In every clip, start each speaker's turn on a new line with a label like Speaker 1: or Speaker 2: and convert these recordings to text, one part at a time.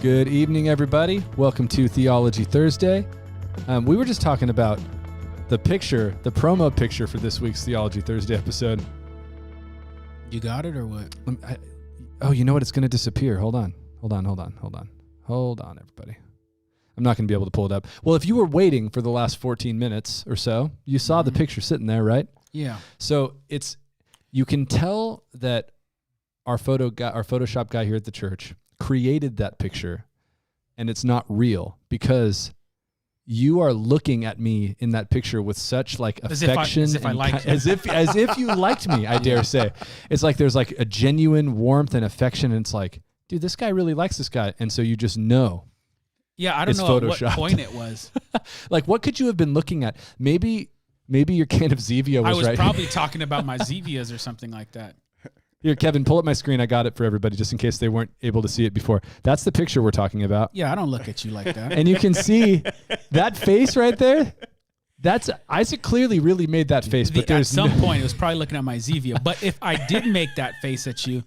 Speaker 1: Good evening, everybody. Welcome to Theology Thursday. We were just talking about the promo picture for this week's Theology Thursday episode.
Speaker 2: You got it or what?
Speaker 1: You know what? It's going to disappear. Hold on, everybody. I'm not going to be able to pull it up. Well, if you were waiting for the last 14 minutes or so, you saw the picture sitting there, right?
Speaker 2: Yeah.
Speaker 1: So you can tell that our Photoshop guy here at the church created that picture, and it's not real because you are looking at me in that picture with such like affection,
Speaker 2: as if I liked you.
Speaker 1: as if you liked me. I dare say, it's like there's like a genuine warmth and affection, and it's like, dude, this guy really likes this guy, and so you just know.
Speaker 2: Yeah, I don't know at what point it was.
Speaker 1: Like, what could you have been looking at? Maybe your can of Zevia was right.
Speaker 2: I was probably talking about my Zevias or something like that.
Speaker 1: Here, Kevin, pull up my screen. I got it for everybody just in case they weren't able to see it before. That's the picture we're talking about.
Speaker 2: Yeah, I don't look at you like that.
Speaker 1: And you can see that face right there. That's Isaac clearly really made that face. But
Speaker 2: at some point, it was probably looking at my Zevia. But if I did make that face at you,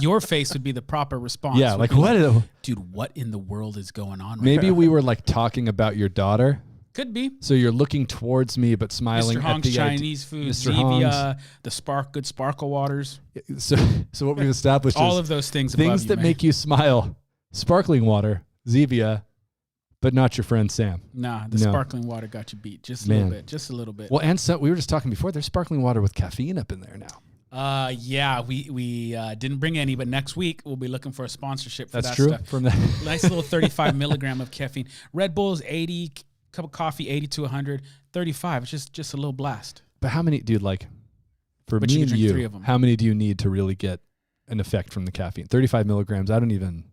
Speaker 2: your face would be the proper response.
Speaker 1: Yeah, like what?
Speaker 2: Dude, what in the world is going on right
Speaker 1: Maybe
Speaker 2: now?
Speaker 1: we were like talking about your daughter.
Speaker 2: Could be.
Speaker 1: So you're looking towards me but smiling
Speaker 2: Mr. Hong's
Speaker 1: at the
Speaker 2: Chinese food,
Speaker 1: Mr.
Speaker 2: Zevia, the good sparkle waters.
Speaker 1: So what we've established
Speaker 2: all
Speaker 1: is
Speaker 2: of those things
Speaker 1: that make you smile. Sparkling water, Zevia, but not your friend Sam.
Speaker 2: Nah, sparkling water got you beat just a little bit. Just a little bit.
Speaker 1: Well, and so we were just talking before, there's sparkling water with caffeine up in there now.
Speaker 2: Yeah, we didn't bring any, but next week we'll be looking for a sponsorship for
Speaker 1: That's
Speaker 2: that
Speaker 1: true.
Speaker 2: stuff.
Speaker 1: From that.
Speaker 2: Nice little 35 milligram of caffeine. Red Bull's 80, cup of coffee 80 to 100, 35. It's just a little blast.
Speaker 1: But how many, dude, like, for
Speaker 2: But
Speaker 1: me
Speaker 2: you
Speaker 1: and
Speaker 2: can drink
Speaker 1: you,
Speaker 2: 3 of them.
Speaker 1: how many do you need to really get an effect from the caffeine? 35 milligrams. I don't even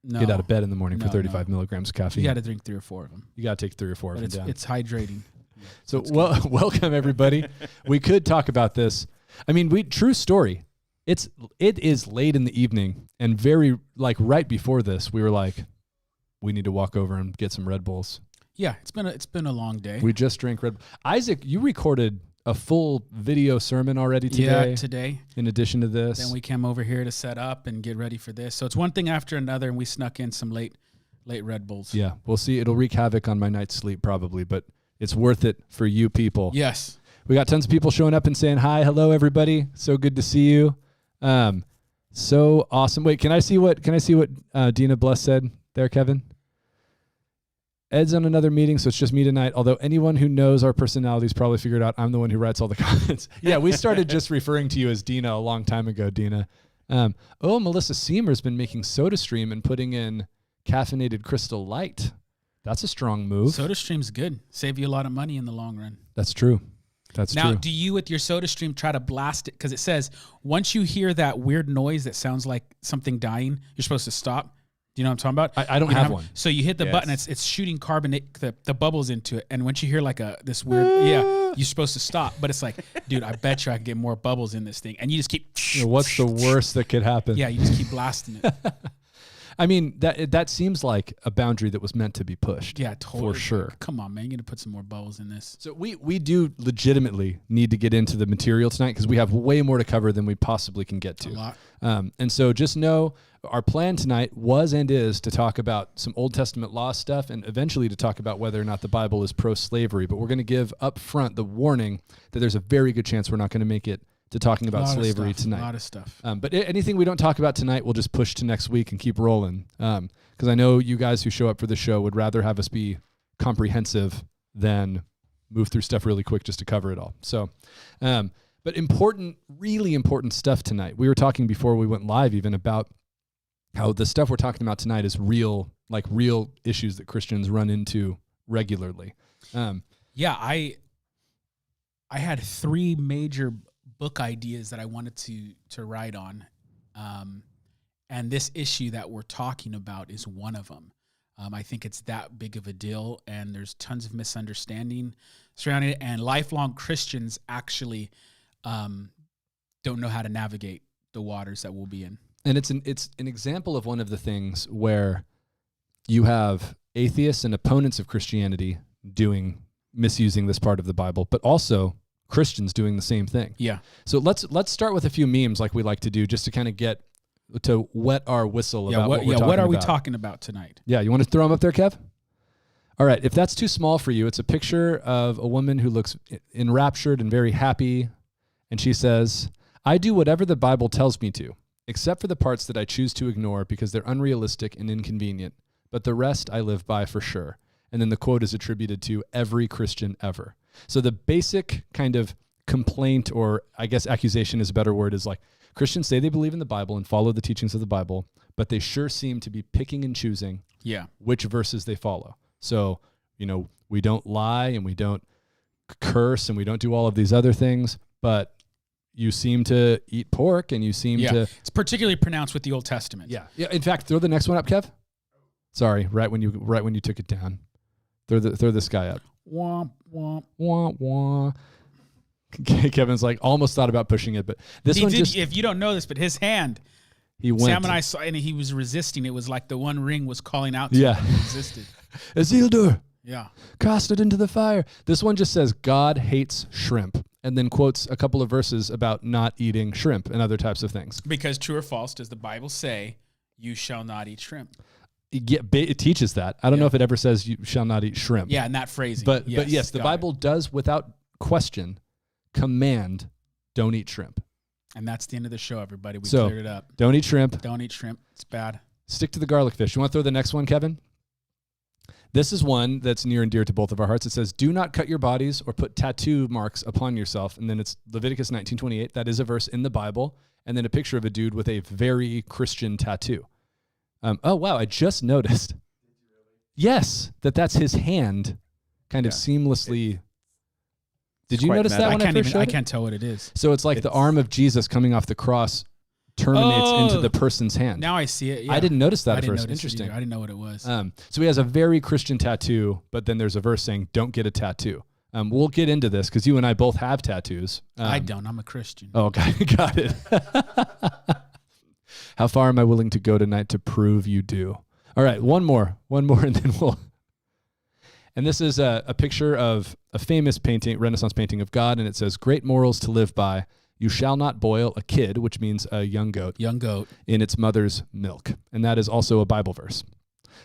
Speaker 1: get out of bed in the morning for 35 milligrams of caffeine.
Speaker 2: You got to drink 3 or 4 of them.
Speaker 1: You got to take 3 or 4 of them down.
Speaker 2: It's hydrating.
Speaker 1: So, welcome, everybody. We could talk about this. I mean, true story. It is late in the evening, and very, like, right before this, we were like, we need to walk over and get some Red Bulls.
Speaker 2: Yeah, it's been a long day.
Speaker 1: We just drank Red Bull. Isaac, you recorded a full video sermon already today.
Speaker 2: Yeah, today.
Speaker 1: In addition to this.
Speaker 2: Then we came over here to set up and get ready for this. So it's one thing after another, and we snuck in some late Red Bulls.
Speaker 1: Yeah, we'll see. It'll wreak havoc on my night's sleep probably, but it's worth it for you people.
Speaker 2: Yes.
Speaker 1: We got tons of people showing up and saying, hi, hello, everybody. So good to see you. So awesome. Wait, can I see what Dina Bless said there, Kevin? Ed's on another meeting, so it's just me tonight. Although anyone who knows our personalities probably figured out I'm the one who writes all the comments. Yeah, we started just referring to you as Dina a long time ago, Dina. Melissa Seymour's been making SodaStream and putting in caffeinated Crystal Light. That's a strong move.
Speaker 2: SodaStream's good. Save you a lot of money in the long run.
Speaker 1: That's true.
Speaker 2: Now, do you with your SodaStream try to blast it? Because it says once you hear that weird noise that sounds like something dying, you're supposed to stop. Do you know what I'm talking about?
Speaker 1: I don't have one.
Speaker 2: So you hit the button, it's shooting carbonate, the bubbles into it. And once you hear like this weird, you're supposed to stop. But it's like, dude, I bet you I can get more bubbles in this thing. And you just keep.
Speaker 1: What's the worst that could happen?
Speaker 2: Yeah, you just keep blasting it.
Speaker 1: I mean, that seems like a boundary that was meant to be pushed.
Speaker 2: Yeah, totally.
Speaker 1: For sure.
Speaker 2: Come on, man. You're going to put some more bubbles in this.
Speaker 1: So we do legitimately need to get into the material tonight because we have way more to cover than we possibly can get to.
Speaker 2: A lot.
Speaker 1: And so just know our plan tonight was and is to talk about some Old Testament law stuff and eventually to talk about whether or not the Bible is pro-slavery. But we're going to give up front the warning that there's a very good chance we're not going to make it to talking about slavery tonight.
Speaker 2: A lot of stuff.
Speaker 1: But anything we don't talk about tonight, we'll just push to next week and keep rolling. Because I know you guys who show up for the show would rather have us be comprehensive than move through stuff really quick just to cover it all. So, but important, really important stuff tonight. We were talking before we went live even about how the stuff we're talking about tonight is real issues that Christians run into regularly.
Speaker 2: I had 3 major book ideas that I wanted to write on. And this issue that we're talking about is one of them. I think it's that big of a deal, and there's tons of misunderstanding surrounding it, and lifelong Christians actually don't know how to navigate the waters that we'll be in.
Speaker 1: And it's an example of one of the things where you have atheists and opponents of Christianity misusing this part of the Bible, but also Christians doing the same thing.
Speaker 2: Yeah.
Speaker 1: So let's start with a few memes like we like to do just to kind of get to wet our whistle
Speaker 2: Yeah,
Speaker 1: about what we're talking
Speaker 2: what are we
Speaker 1: about.
Speaker 2: talking about tonight?
Speaker 1: Yeah, you want to throw them up there, Kev? All right, if that's too small for you, it's a picture of a woman who looks enraptured and very happy, and she says, "I do whatever the Bible tells me to, except for the parts that I choose to ignore because they're unrealistic and inconvenient, but the rest I live by for sure." And then the quote is attributed to every Christian ever. So the basic kind of complaint, or I guess accusation is a better word, is like Christians say they believe in the Bible and follow the teachings of the Bible, but they sure seem to be picking and choosing which verses they follow. So, we don't lie and we don't curse and we don't do all of these other things, but you seem to eat pork and you seem to...
Speaker 2: It's particularly pronounced with the Old Testament.
Speaker 1: Yeah. In fact, throw the next one up, Kev. Sorry, right when you took it down. Throw this guy up.
Speaker 2: Womp, womp.
Speaker 1: Wah, wah. Kevin's like almost thought about pushing it, but this one just...
Speaker 2: If you don't know this, but his hand...
Speaker 1: He went.
Speaker 2: Sam and I saw, and he was resisting. It was like the one ring was calling out to him. He resisted.
Speaker 1: Isildur.
Speaker 2: Yeah.
Speaker 1: Cast it into the fire. This one just says God hates shrimp, and then quotes a couple of verses about not eating shrimp and other types of things.
Speaker 2: Because true or false, does the Bible say, "You shall not eat shrimp"?
Speaker 1: It teaches that. I don't know if it ever says you shall not eat shrimp.
Speaker 2: Yeah, in that phrasing.
Speaker 1: But yes, the Bible does, without question, command, don't eat shrimp.
Speaker 2: And that's the end of the show, everybody. We cleared it up.
Speaker 1: Don't eat shrimp.
Speaker 2: Don't eat shrimp. It's bad.
Speaker 1: Stick to the garlic fish. You want to throw the next one, Kevin? This is one that's near and dear to both of our hearts. It says, "Do not cut your bodies or put tattoo marks upon yourself." And then it's Leviticus 19:28. That is a verse in the Bible. And then a picture of a dude with a very Christian tattoo. Oh, wow. I just noticed. Yes, that's his hand kind of seamlessly... Did you notice that when I first showed it?
Speaker 2: I can't tell what it is.
Speaker 1: So it's like the arm of Jesus coming off the cross terminates into the person's hand.
Speaker 2: Now I see it. Yeah.
Speaker 1: I didn't notice that at first. Interesting.
Speaker 2: I didn't know what it was.
Speaker 1: So he has a very Christian tattoo, but then there's a verse saying, "Don't get a tattoo." We'll get into this because you and I both have tattoos.
Speaker 2: I don't. I'm a Christian.
Speaker 1: Oh, okay. Got it. How far am I willing to go tonight to prove you do? All right, one more, and then we'll... And this is a picture of a famous painting, Renaissance painting of God, and it says, "Great morals to live by. You shall not boil a kid," which means a young goat, "in its mother's milk." And that is also a Bible verse.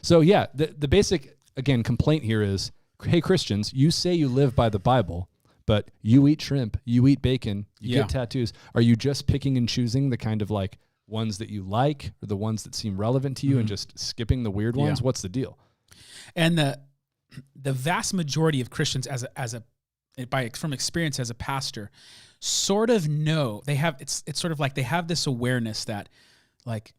Speaker 1: So yeah, the basic, again, complaint here is, hey, Christians, you say you live by the Bible, but you eat shrimp, you eat bacon, you get tattoos. Are you just picking and choosing the kind of like ones that you like or the ones that seem relevant to you and just skipping the weird ones? What's the deal?
Speaker 2: And the vast majority of Christians from experience as a pastor sort of know it's sort of like they have this awareness that like,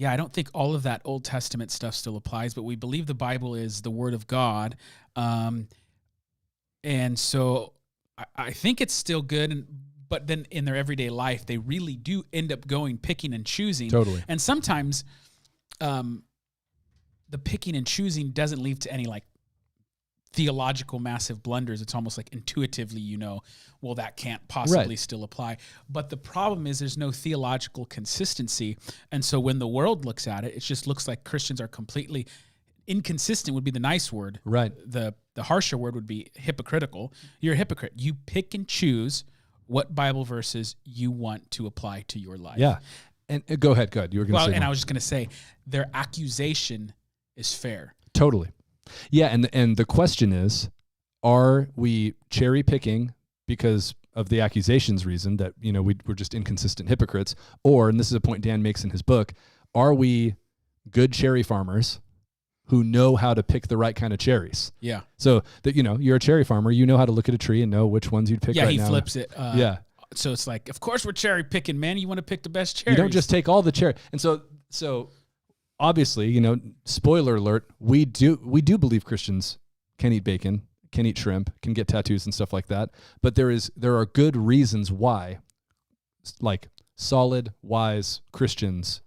Speaker 2: I don't think all of that Old Testament stuff still applies, but we believe the Bible is the Word of God. And so I think it's still good. But then in their everyday life, they really do end up picking and choosing.
Speaker 1: Totally.
Speaker 2: And sometimes the picking and choosing doesn't lead to any like theological massive blunders. It's almost like intuitively, well, that can't possibly still apply. But the problem is there's no theological consistency. And so when the world looks at it, it just looks like Christians are completely inconsistent would be the nice word.
Speaker 1: Right.
Speaker 2: The harsher word would be hypocritical. You're a hypocrite. You pick and choose what Bible verses you want to apply to your life.
Speaker 1: Yeah. And go ahead. You were going to say.
Speaker 2: And I was just going to say their accusation is fair.
Speaker 1: Totally. Yeah, and the question is, are we cherry picking because of the accusations reason that, we're just inconsistent hypocrites, or, and this is a point Dan makes in his book, are we good cherry farmers who know how to pick the right kind of cherries?
Speaker 2: Yeah.
Speaker 1: So that, you're a cherry farmer, you know how to look at a tree and know which ones you'd pick right now.
Speaker 2: Yeah, he flips it. So it's like, of course we're cherry picking, man. You want to pick the best cherries.
Speaker 1: You don't just take all the cherry. And so obviously, spoiler alert, we do believe Christians can eat bacon, can eat shrimp, can get tattoos and stuff like that. But there are good reasons why, like solid, wise Christians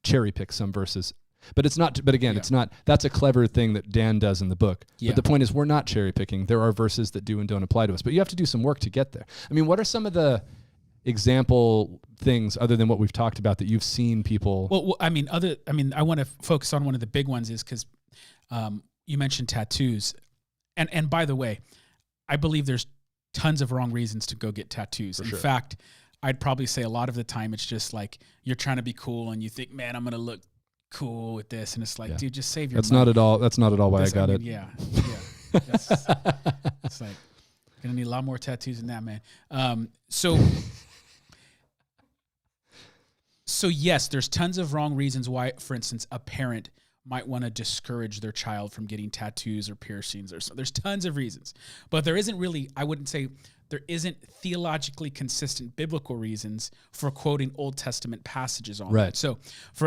Speaker 1: cherry pick some verses. But it's not, it's not, that's a clever thing that Dan does in the book. Yeah. But the point is we're not cherry picking. There are verses that do and don't apply to us, but you have to do some work to get there. I mean, what are some of the example things other than what we've talked about that you've seen people?
Speaker 2: Well, I want to focus on one of the big ones is because you mentioned tattoos. And by the way, I believe there's tons of wrong reasons to go get tattoos. In fact, I'd probably say a lot of the time it's just like you're trying to be cool and you think, man, I'm going to look cool with this. And it's like, dude, just save your
Speaker 1: That's
Speaker 2: money.
Speaker 1: That's not at all why I got it.
Speaker 2: Yeah. It's like, going to need a lot more tattoos than that, man. So yes, there's tons of wrong reasons why, for instance, a parent might want to discourage their child from getting tattoos or piercings or so. There's tons of reasons, but there isn't really, I wouldn't say there isn't theologically consistent biblical reasons for quoting Old Testament passages on that. So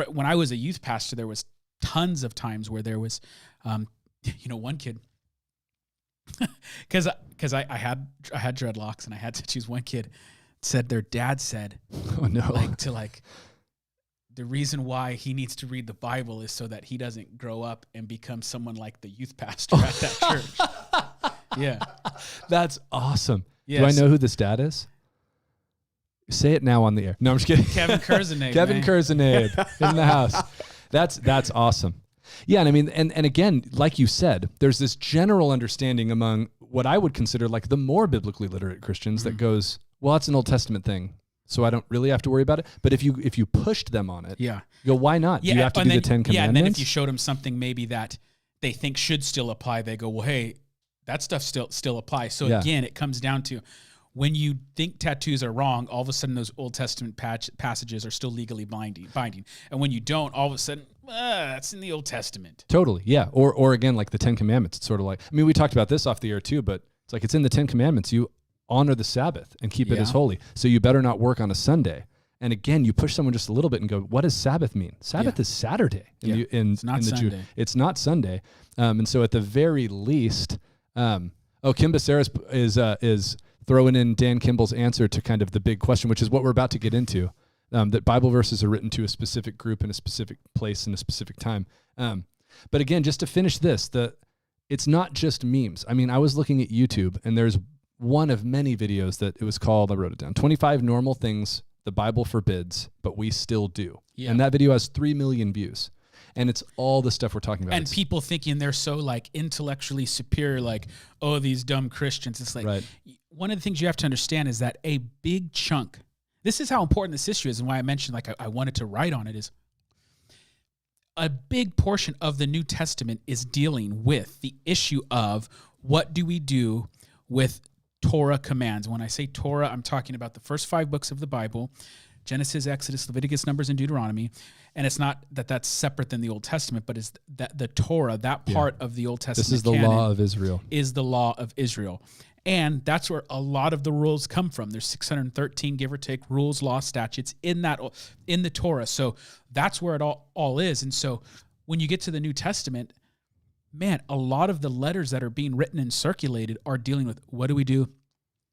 Speaker 2: when I was a youth pastor, there was tons of times where there was, one kid, because I had dreadlocks and I had to choose. One kid said their dad said,
Speaker 1: oh no,
Speaker 2: the reason why he needs to read the Bible is so that he doesn't grow up and become someone like the youth pastor at that church. Yeah.
Speaker 1: That's awesome.
Speaker 2: Yes.
Speaker 1: Do I know who this dad is? Say it now on the air. No, I'm just kidding.
Speaker 2: Kevin Kurzenabe.
Speaker 1: Kevin Kurzenabe in the house. That's awesome. Yeah, and I mean, and again, like you said, there's this general understanding among what I would consider like the more biblically literate Christians that goes, well, it's an Old Testament thing, so I don't really have to worry about it. But if you pushed them on it, you go, why not?
Speaker 2: Yeah,
Speaker 1: do you have to do the 10 Commandments?
Speaker 2: Yeah, and then if you showed them something maybe that they think should still apply, they go, well, hey, that stuff still applies. So again, it comes down to when you think tattoos are wrong, all of a sudden those Old Testament passages are still legally binding. And when you don't, all of a sudden, that's in the Old Testament.
Speaker 1: Totally, yeah. Or again, like the 10 Commandments. It's sort of like, I mean, we talked about this off the air too, but it's like it's in the 10 Commandments. You honor the Sabbath and keep it as holy. So you better not work on a Sunday. And again, you push someone just a little bit and go, what does Sabbath mean? Sabbath is Saturday.
Speaker 2: It's not Sunday.
Speaker 1: It's not Sunday. And so at the very least, Kim Becerra is throwing in Dan Kimball's answer to kind of the big question, which is what we're about to get into, that Bible verses are written to a specific group in a specific place in a specific time. But again, just to finish this, it's not just memes. I mean, I was looking at YouTube, and there's one of many videos that it was called, I wrote it down, 25 Normal Things the Bible Forbids, But We Still Do. Yeah. And that video has 3 million views. And it's all the stuff we're talking about.
Speaker 2: And people thinking they're so like intellectually superior, like, oh, these dumb Christians. It's like, one of the things you have to understand is that a big chunk, this is how important this issue is, and why I mentioned like I wanted to write on it, is a big portion of the New Testament is dealing with the issue of what do we do with Torah commands. When I say Torah, I'm talking about the first 5 books of the Bible, Genesis, Exodus, Leviticus, Numbers, and Deuteronomy. And it's not that that's separate than the Old Testament, but it's that the Torah, that part of the Old Testament
Speaker 1: this is the law of Israel.
Speaker 2: Is the law of Israel. And that's where a lot of the rules come from. There's 613, give or take, rules, laws, statutes in the Torah. So that's where it all is. And so when you get to the New Testament, man, a lot of the letters that are being written and circulated are dealing with what do we do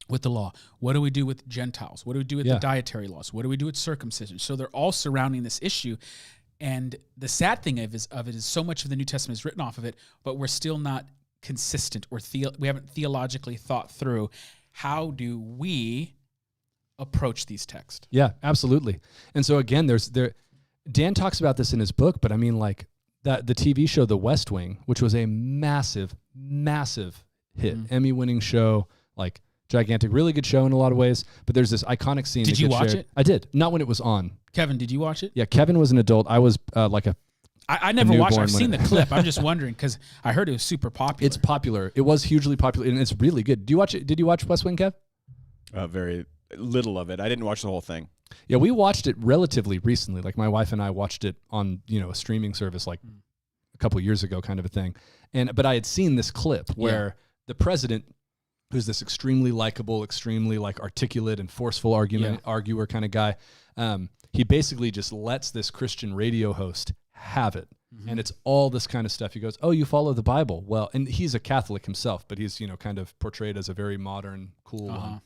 Speaker 2: with the law? What do we do with Gentiles? What do we do with the dietary laws? What do we do with circumcision? So they're all surrounding this issue. And the sad thing of it is so much of the New Testament is written off of it, but we're still not consistent, or we haven't theologically thought through how do we approach these texts.
Speaker 1: Yeah, absolutely. And so again, Dan talks about this in his book, but I mean, like the TV show The West Wing, which was a massive hit, Emmy-winning show, like gigantic, really good show in a lot of ways. But there's this iconic scene.
Speaker 2: Did you watch it?
Speaker 1: I did. Not when it was on.
Speaker 2: Kevin, did you watch it?
Speaker 1: Yeah, Kevin was an adult. I was
Speaker 2: I never watched it. I've seen the clip. I'm just wondering because I heard it was super popular.
Speaker 1: It's popular. It was hugely popular, and it's really good. Did you watch it? Did you watch West Wing, Kev?
Speaker 3: Very little of it. I didn't watch the whole thing.
Speaker 1: Yeah, we watched it relatively recently. Like my wife and I watched it on a streaming service like a couple years ago, kind of a thing. But I had seen this clip where the president, who's this extremely likable, extremely like articulate and forceful arguer kind of guy, he basically just lets this Christian radio host have it. And it's all this kind of stuff. He goes, oh, you follow the Bible. Well, and he's a Catholic himself, but he's, kind of portrayed as a very modern, cool one.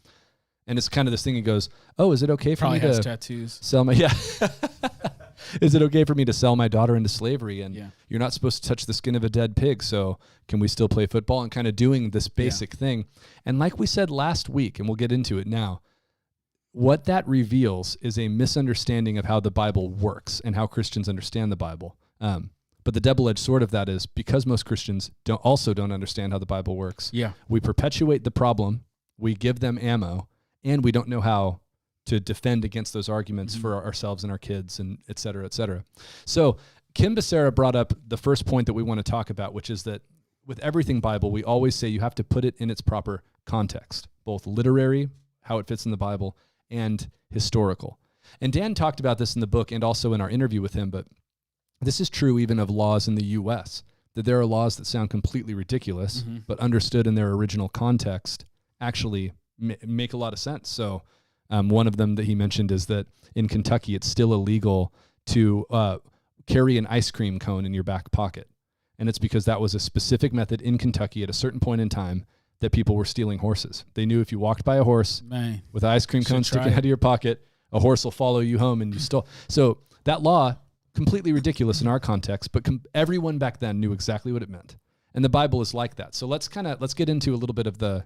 Speaker 1: And it's kind of this thing. He goes, oh, is it okay for me to
Speaker 2: tattoos.
Speaker 1: Sell my, is it okay for me to sell my daughter into slavery? And you're not supposed to touch the skin of a dead pig. So can we still play football? And kind of doing this basic thing. And like we said last week, and we'll get into it now, what that reveals is a misunderstanding of how the Bible works and how Christians understand the Bible. But the double-edged sword of that is because most Christians don't understand how the Bible works. Yeah, we perpetuate the problem, we give them ammo, and we don't know how to defend against those arguments for ourselves and our kids, and et cetera, et cetera. So Kim Becerra brought up the first point that we want to talk about, which is that with everything Bible, we always say you have to put it in its proper context, both literary, how it fits in the Bible, and historical. And Dan talked about this in the book and also in our interview with him, but this is true even of laws in the U.S., that there are laws that sound completely ridiculous, but understood in their original context actually make a lot of sense. So one of them that he mentioned is that in Kentucky, it's still illegal to carry an ice cream cone in your back pocket. And it's because that was a specific method in Kentucky at a certain point in time that people were stealing horses. They knew if you walked by a horse with an ice cream cone sticking out of your pocket, a horse will follow you home and you stole. So that law, completely ridiculous in our context, but everyone back then knew exactly what it meant. And the Bible is like that. So let's get into a little bit of the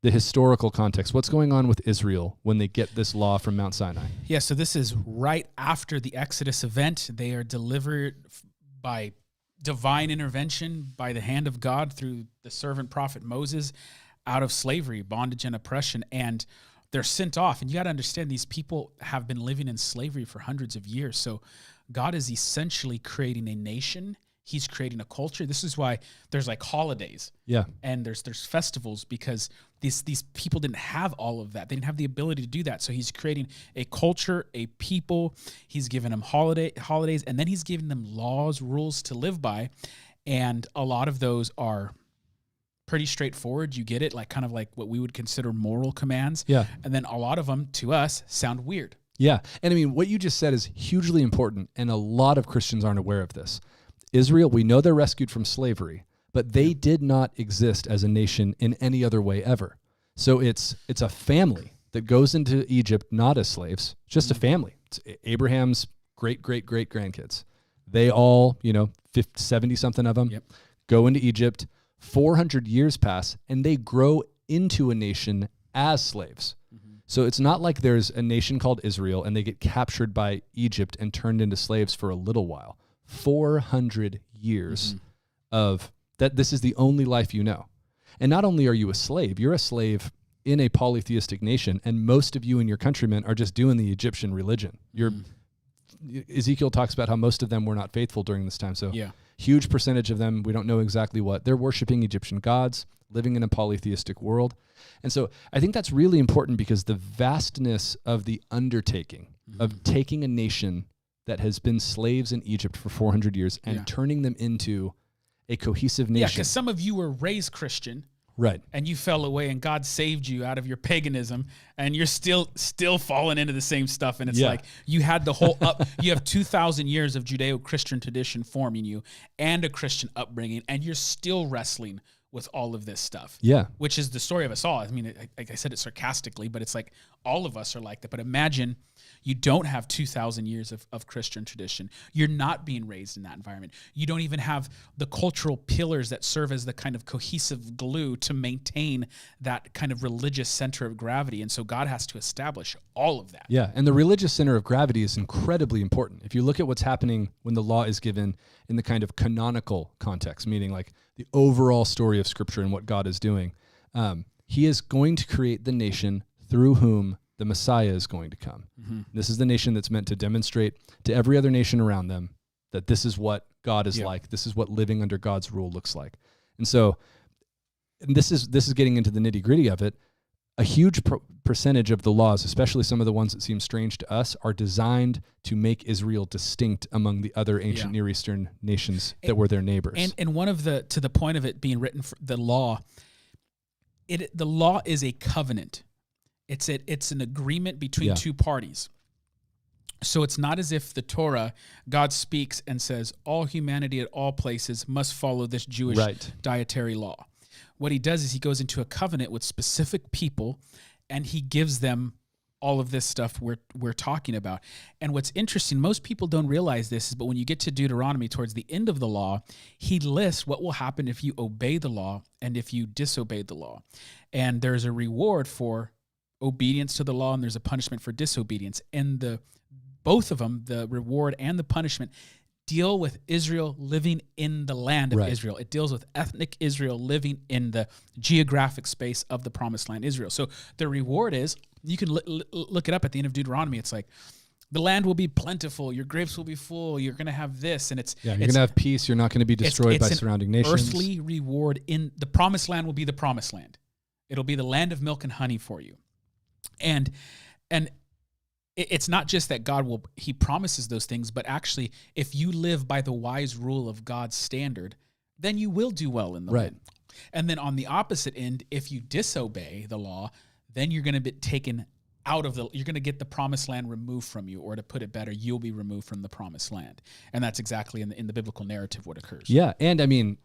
Speaker 1: historical context. What's going on with Israel when they get this law from Mount Sinai?
Speaker 2: Yeah, so this is right after the Exodus event. They are delivered by divine intervention by the hand of God through the servant prophet Moses out of slavery, bondage, and oppression, and they're sent off. And you got to understand, these people have been living in slavery for hundreds of years. So God is essentially creating a nation. He's creating a culture. This is why there's like holidays.
Speaker 1: Yeah.
Speaker 2: And there's festivals, because these people didn't have all of that. They didn't have the ability to do that. So he's creating a culture, a people. He's giving them holidays, and then he's giving them laws, rules to live by. And a lot of those are pretty straightforward. You get it, like kind of like what we would consider moral commands.
Speaker 1: Yeah.
Speaker 2: And then a lot of them to us sound weird.
Speaker 1: Yeah. And I mean, what you just said is hugely important, and a lot of Christians aren't aware of this. Israel, we know they're rescued from slavery, but they did not exist as a nation in any other way ever. So it's a family that goes into Egypt not as slaves, just a family. It's Abraham's great-great-great-grandkids. They all, 70-something of them, go into Egypt. 400 years pass, and they grow into a nation as slaves. So it's not like there's a nation called Israel, and they get captured by Egypt and turned into slaves for a little while. 400 years of that. This is the only life you know. And not only are you a slave, you're a slave in a polytheistic nation, and most of you and your countrymen are just doing the Egyptian religion. Ezekiel talks about how most of them were not faithful during this time. So huge percentage of them, we don't know exactly what. They're worshiping Egyptian gods, living in a polytheistic world. And so I think that's really important, because the vastness of the undertaking of taking a nation that has been slaves in Egypt for 400 years and turning them into a cohesive nation.
Speaker 2: Yeah, because some of you were raised Christian.
Speaker 1: Right.
Speaker 2: And you fell away, and God saved you out of your paganism, and you're still falling into the same stuff. And it's like you had the whole you have 2,000 years of Judeo-Christian tradition forming you and a Christian upbringing, and you're still wrestling with all of this stuff. Yeah. Which is the story of us all. I mean, like I said it sarcastically, but it's like all of us are like that. But imagine you don't have 2,000 years of Christian tradition. You're not being raised in that environment. You don't even have the cultural pillars that serve as the kind of cohesive glue to maintain that kind of religious center of gravity. And so God has to establish all of that.
Speaker 1: Yeah, and the religious center of gravity is incredibly important. If you look at what's happening when the law is given in the kind of canonical context, meaning like the overall story of Scripture and what God is doing, he is going to create the nation through whom the Messiah is going to come. This is the nation that's meant to demonstrate to every other nation around them that this is what God is like. This is what living under God's rule looks like. And so this is getting into the nitty-gritty of it. A huge percentage of the laws, especially some of the ones that seem strange to us, are designed to make Israel distinct among the other ancient Near Eastern nations that were their neighbors.
Speaker 2: And one of to the point of it being written, for the law is a covenant. It's an agreement between two parties. So it's not as if the Torah, God speaks and says, all humanity at all places must follow this Jewish dietary law. What he does is he goes into a covenant with specific people, and he gives them all of this stuff we're talking about. And what's interesting, most people don't realize this, is but when you get to Deuteronomy towards the end of the law, he lists what will happen if you obey the law and if you disobey the law. And there's a reward for obedience to the law, and there's a punishment for disobedience. And both of them, the reward and the punishment, deal with Israel living in the land of
Speaker 1: Right.
Speaker 2: Israel. It deals with ethnic Israel living in the geographic space of the promised land Israel. So the reward is, you can look it up at the end of Deuteronomy. It's like, the land will be plentiful, your grapes will be full, you're going to have this, and
Speaker 1: you're going to have peace. You're not going to be destroyed by surrounding nations.
Speaker 2: Earthly reward in the promised land will be the promised land. It'll be the land of milk and honey for you. And it's not just that he promises those things, but actually, if you live by the wise rule of God's standard, then you will do well in the land. And then on the opposite end, if you disobey the law, then you're going to be taken out of you're going to get the promised land removed from you, or to put it better, you'll be removed from the promised land. And that's exactly in the biblical narrative what occurs.
Speaker 1: Yeah. And I mean,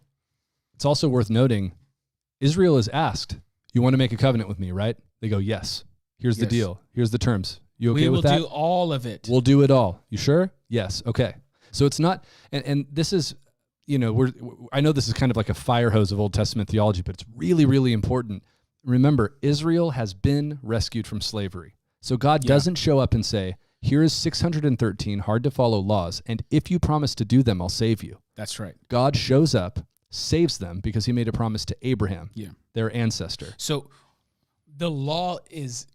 Speaker 1: it's also worth noting, Israel is asked, you want to make a covenant with me, right? They go, yes. Here's the deal. Here's the terms. You okay with that?
Speaker 2: We will do all of it.
Speaker 1: We'll do it all. You sure? Yes. Okay. So it's not, and this is, I know this is kind of like a fire hose of Old Testament theology, but it's really, really important. Remember, Israel has been rescued from slavery. So God doesn't show up and say, here is 613 hard to follow laws, and if you promise to do them, I'll save you.
Speaker 2: That's right.
Speaker 1: God shows up, saves them, because he made a promise to Abraham, their ancestor.
Speaker 2: So the law is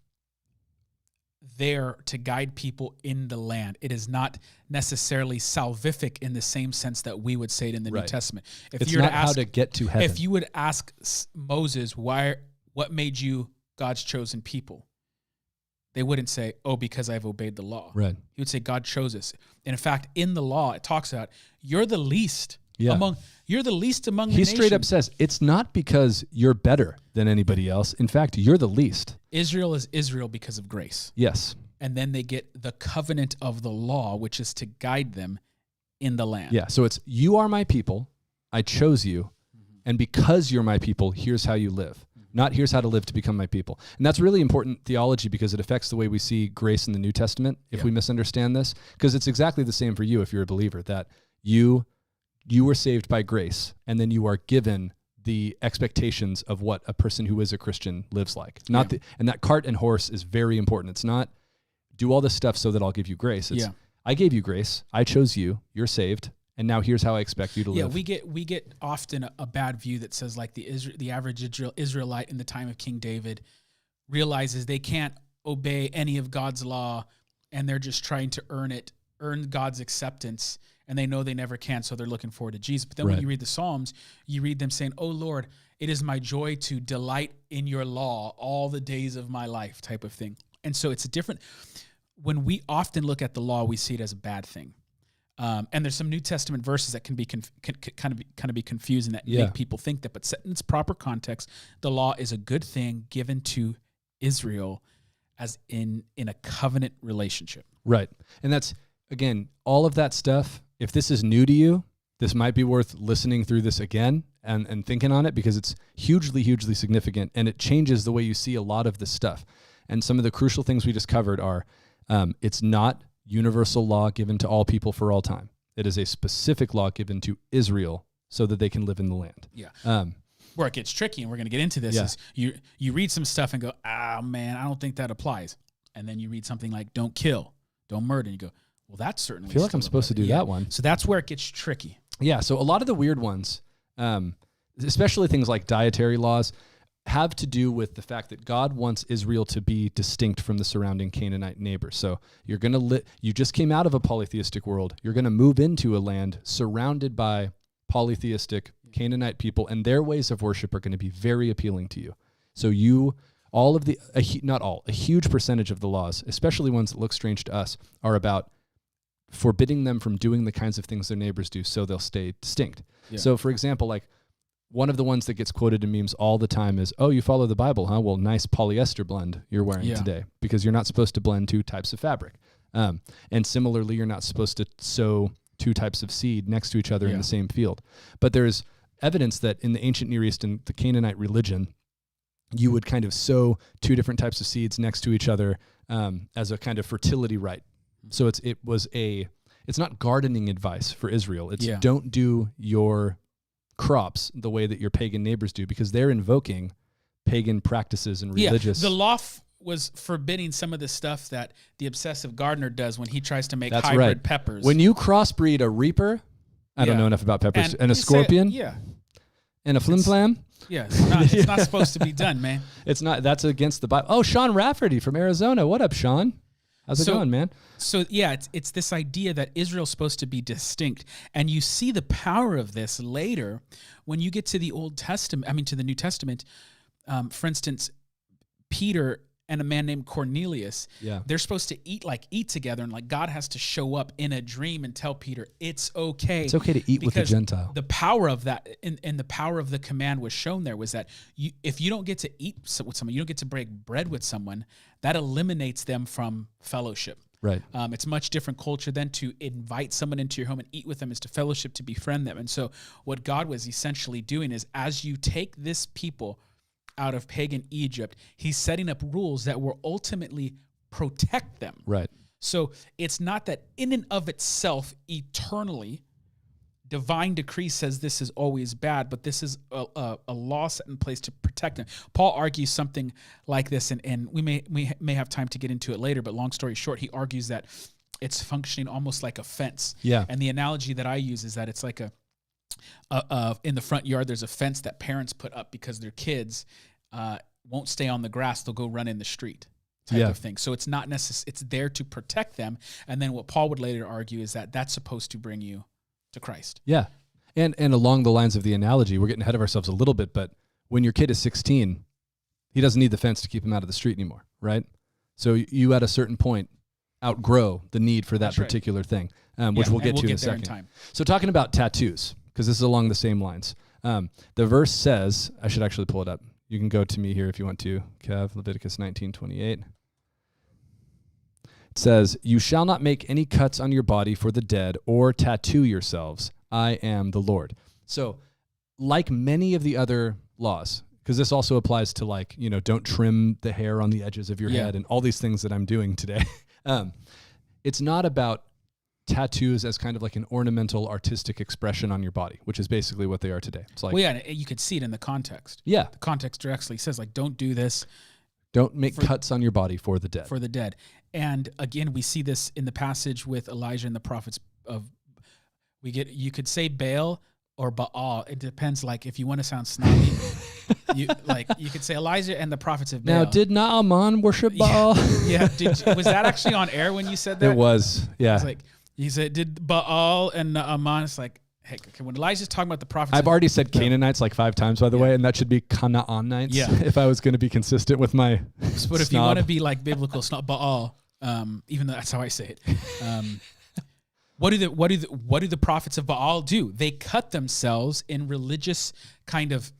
Speaker 2: there to guide people in the land. It is not necessarily salvific in the same sense that we would say it in the New Testament. If
Speaker 1: it's not how to get to heaven.
Speaker 2: If you would ask Moses, what made you God's chosen people? They wouldn't say, oh, because I've obeyed the law.
Speaker 1: Right.
Speaker 2: He would say, God chose us. And in fact, in the law, it talks about, you're the least among the nations.
Speaker 1: He straight up says, it's not because you're better than anybody else. In fact, you're the least.
Speaker 2: Israel is Israel because of grace.
Speaker 1: Yes.
Speaker 2: And then they get the covenant of the law, which is to guide them in the land.
Speaker 1: Yeah. So it's, you are my people. I chose you. And because you're my people, here's how you live. Not here's how to live to become my people. And that's really important theology, because it affects the way we see grace in the New Testament if we misunderstand this. Because it's exactly the same for you if you're a believer, that you were saved by grace, and then you are given the expectations of what a person who is a Christian lives like. And that cart and horse is very important. It's not do all this stuff so that I'll give you grace. It's I gave you grace, I chose you, you're saved, and now here's how I expect you to live.
Speaker 2: Yeah, we get often a bad view that says, like, the average Israelite in the time of King David realizes they can't obey any of God's law, and they're just trying to earn God's acceptance, and they know they never can, so they're looking forward to Jesus. But then when you read the Psalms, you read them saying, oh Lord, it is my joy to delight in your law all the days of my life, type of thing. And so it's a different, when we often look at the law, we see it as a bad thing. And there's some New Testament verses that can be kind of be confusing, that make people think that, but set in its proper context, the law is a good thing given to Israel as in a covenant relationship.
Speaker 1: Right. And that's, again, all of that stuff. If this is new to you, this might be worth listening through this again and thinking on it, because it's hugely, hugely significant, and it changes the way you see a lot of this stuff. And some of the crucial things we just covered are, it's not universal law given to all people for all time. It is a specific law given to Israel so that they can live in the land.
Speaker 2: Yeah. Where it gets tricky, and we're going to get into this, is you read some stuff and go, man, I don't think that applies. And then you read something like, don't kill, don't murder, and you go, well, that's certainly.
Speaker 1: I feel like I'm supposed to do that one.
Speaker 2: So that's where it gets tricky.
Speaker 1: Yeah. So a lot of the weird ones, especially things like dietary laws, have to do with the fact that God wants Israel to be distinct from the surrounding Canaanite neighbors. So you're going to you just came out of a polytheistic world. You're going to move into a land surrounded by polytheistic Canaanite people, and their ways of worship are going to be very appealing to you. So a huge percentage of the laws, especially ones that look strange to us, are about forbidding them from doing the kinds of things their neighbors do so they'll stay distinct. Yeah. So for example, like, one of the ones that gets quoted in memes all the time is, oh, you follow the Bible, huh? Well, nice polyester blend you're wearing today, because you're not supposed to blend two types of fabric. And similarly, you're not supposed to sow two types of seed next to each other in the same field. But there's evidence that in the ancient Near East and the Canaanite religion, you would kind of sow two different types of seeds next to each other as a kind of fertility rite. So it's not gardening advice for Israel. It's don't do your crops the way that your pagan neighbors do, because they're invoking pagan practices and religious.
Speaker 2: The law was forbidding some of the stuff that the obsessive gardener does when he tries to make
Speaker 1: That's
Speaker 2: hybrid
Speaker 1: right.
Speaker 2: peppers.
Speaker 1: When you crossbreed a reaper, I don't
Speaker 2: Yeah.
Speaker 1: know enough about peppers, and a
Speaker 2: you say-
Speaker 1: scorpion,
Speaker 2: yeah,
Speaker 1: and a flim flam.
Speaker 2: yeah, it's not supposed to be done, man.
Speaker 1: It's not. That's against the Bible. Oh, Sean Rafferty from Arizona. What up, Sean? How's it going, man?
Speaker 2: So yeah, it's this idea that Israel's supposed to be distinct, and you see the power of this later when you get to the Old Testament. I mean, to the New Testament. For instance, Peter and a man named Cornelius.
Speaker 1: Yeah.
Speaker 2: They're supposed to eat together, and like God has to show up in a dream and tell Peter it's okay.
Speaker 1: It's okay to eat with a
Speaker 2: because
Speaker 1: Gentile.
Speaker 2: The power of that and the power of the command was shown there was that if you don't get to eat with someone, you don't get to break bread with someone, that eliminates them from fellowship.
Speaker 1: Right.
Speaker 2: It's much different culture than to invite someone into your home and eat with them, is to fellowship, to befriend them. And so what God was essentially doing is, as you take this people out of pagan Egypt, he's setting up rules that will ultimately protect them.
Speaker 1: Right.
Speaker 2: So it's not that in and of itself, eternally, divine decree says this is always bad, but this is a law set in place to protect them. Paul argues something like this, and we may have time to get into it later, but long story short, he argues that it's functioning almost like a fence.
Speaker 1: Yeah.
Speaker 2: And the analogy that I use is that it's like in the front yard, there's a fence that parents put up because their kids won't stay on the grass; they'll go run in the street, type of thing. So it's not necessary; it's there to protect them. And then what Paul would later argue is that that's supposed to bring you to Christ.
Speaker 1: Yeah. And along the lines of the analogy, we're getting ahead of ourselves a little bit, but when your kid is 16, he doesn't need the fence to keep him out of the street anymore, right? So you at a certain point outgrow the need for that
Speaker 2: That's right.
Speaker 1: particular thing, which we'll get to in a second.
Speaker 2: time.
Speaker 1: So talking about tattoos, because this is along the same lines. The verse says, I should actually pull it up. You can go to me here if you want to, Kev, Leviticus 19:28. It says, "You shall not make any cuts on your body for the dead or tattoo yourselves. I am the Lord." So like many of the other laws, because this also applies to like, don't trim the hair on the edges of your head and all these things that I'm doing today. It's not about tattoos as kind of like an ornamental artistic expression on your body, which is basically what they are today. It's like,
Speaker 2: Well, yeah, you could see it in the context.
Speaker 1: yeah,
Speaker 2: The context directly says, like, don't do this
Speaker 1: don't make cuts on your body for the dead.
Speaker 2: for the dead. And again, we see this in the passage with Elijah and the prophets you could say Baal or Baal. It depends. Like, if you want to sound snobby, you could say Elijah and the prophets of Baal.
Speaker 1: Now, did Naaman worship Baal?
Speaker 2: Yeah. Was that actually on air when you said that?
Speaker 1: It was, yeah.
Speaker 2: It's like, you said, did Baal and Naaman? It's like, hey, okay, when Elijah's talking about the prophets,
Speaker 1: I've already said Canaanites like 5 times, by the way, and that should be Canaanites if I was going to be consistent with my
Speaker 2: but if you want to be like biblical, it's not Baal, even though that's how I say it. What do the prophets of Baal do? They cut themselves in religious kind of.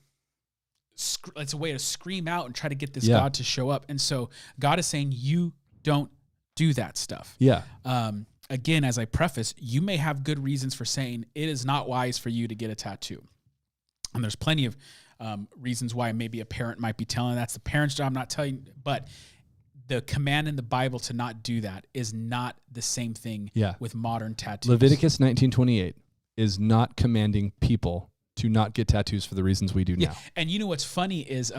Speaker 2: It's a way to scream out and try to get this God to show up, and so God is saying you don't do that stuff.
Speaker 1: Yeah.
Speaker 2: Again, as I preface, you may have good reasons for saying it is not wise for you to get a tattoo. And there's plenty of reasons why maybe a parent might be telling. That's the parent's job, I'm not telling. But the command in the Bible to not do that is not the same thing with modern tattoos.
Speaker 1: Leviticus 19:28 is not commanding people to not get tattoos for the reasons we do now.
Speaker 2: And you know what's funny is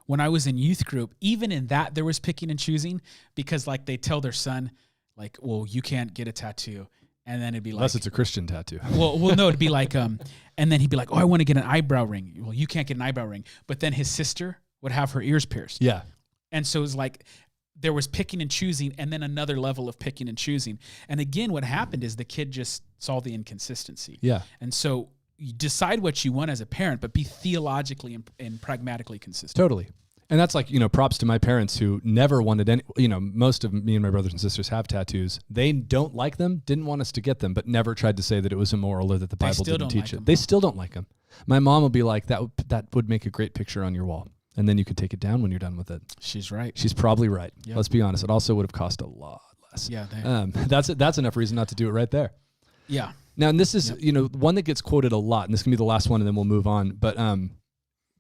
Speaker 2: when I was in youth group, even in that there was picking and choosing, because like they tell their son, like, well, you can't get a tattoo. And then it'd be like,
Speaker 1: Unless it's a Christian tattoo.
Speaker 2: well, no, it'd be like, and then he'd be like, oh, I want to get an eyebrow ring. Well, you can't get an eyebrow ring. But then his sister would have her ears pierced.
Speaker 1: Yeah.
Speaker 2: And so it was like there was picking and choosing and then another level of picking and choosing. And again, what happened is the kid just saw the inconsistency.
Speaker 1: Yeah.
Speaker 2: And so you decide what you want as a parent, but be theologically and pragmatically consistent.
Speaker 1: Totally. And that's like, props to my parents who never wanted any, most of me and my brothers and sisters have tattoos. They don't like them, didn't want us to get them, but never tried to say that it was immoral or that the Bible didn't teach it. They still don't like them. My mom will be like, that would make a great picture on your wall. And then you could take it down when you're done with it.
Speaker 2: She's right.
Speaker 1: She's probably right.
Speaker 2: Yep.
Speaker 1: Let's be honest. It also would have cost a lot less.
Speaker 2: Yeah.
Speaker 1: That's enough reason not to do it right there.
Speaker 2: Yeah.
Speaker 1: Now, and this is, one that gets quoted a lot, and this can be the last one and then we'll move on, but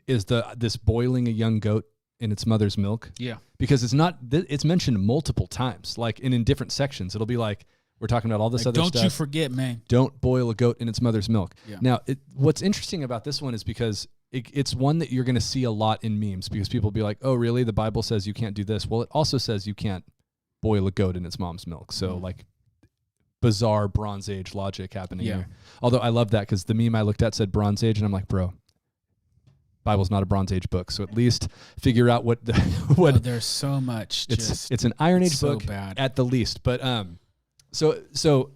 Speaker 1: is this boiling a young goat in its mother's milk.
Speaker 2: Yeah.
Speaker 1: Because it's mentioned multiple times, like in different sections. It'll be like, we're talking about all this other stuff.
Speaker 2: Don't you forget, man.
Speaker 1: Don't boil a goat in its mother's milk.
Speaker 2: Yeah.
Speaker 1: Now, what's interesting about this one is because it's one that you're going to see a lot in memes because people will be like, oh, really? The Bible says you can't do this. Well, it also says you can't boil a goat in its mom's milk. So like bizarre Bronze Age logic happening here. Although I love that because the meme I looked at said Bronze Age, and I'm like, bro, Bible's not a Bronze Age book. So at least figure out what
Speaker 2: there's so much.
Speaker 1: It's an Iron Age book
Speaker 2: bad.
Speaker 1: at the least. But so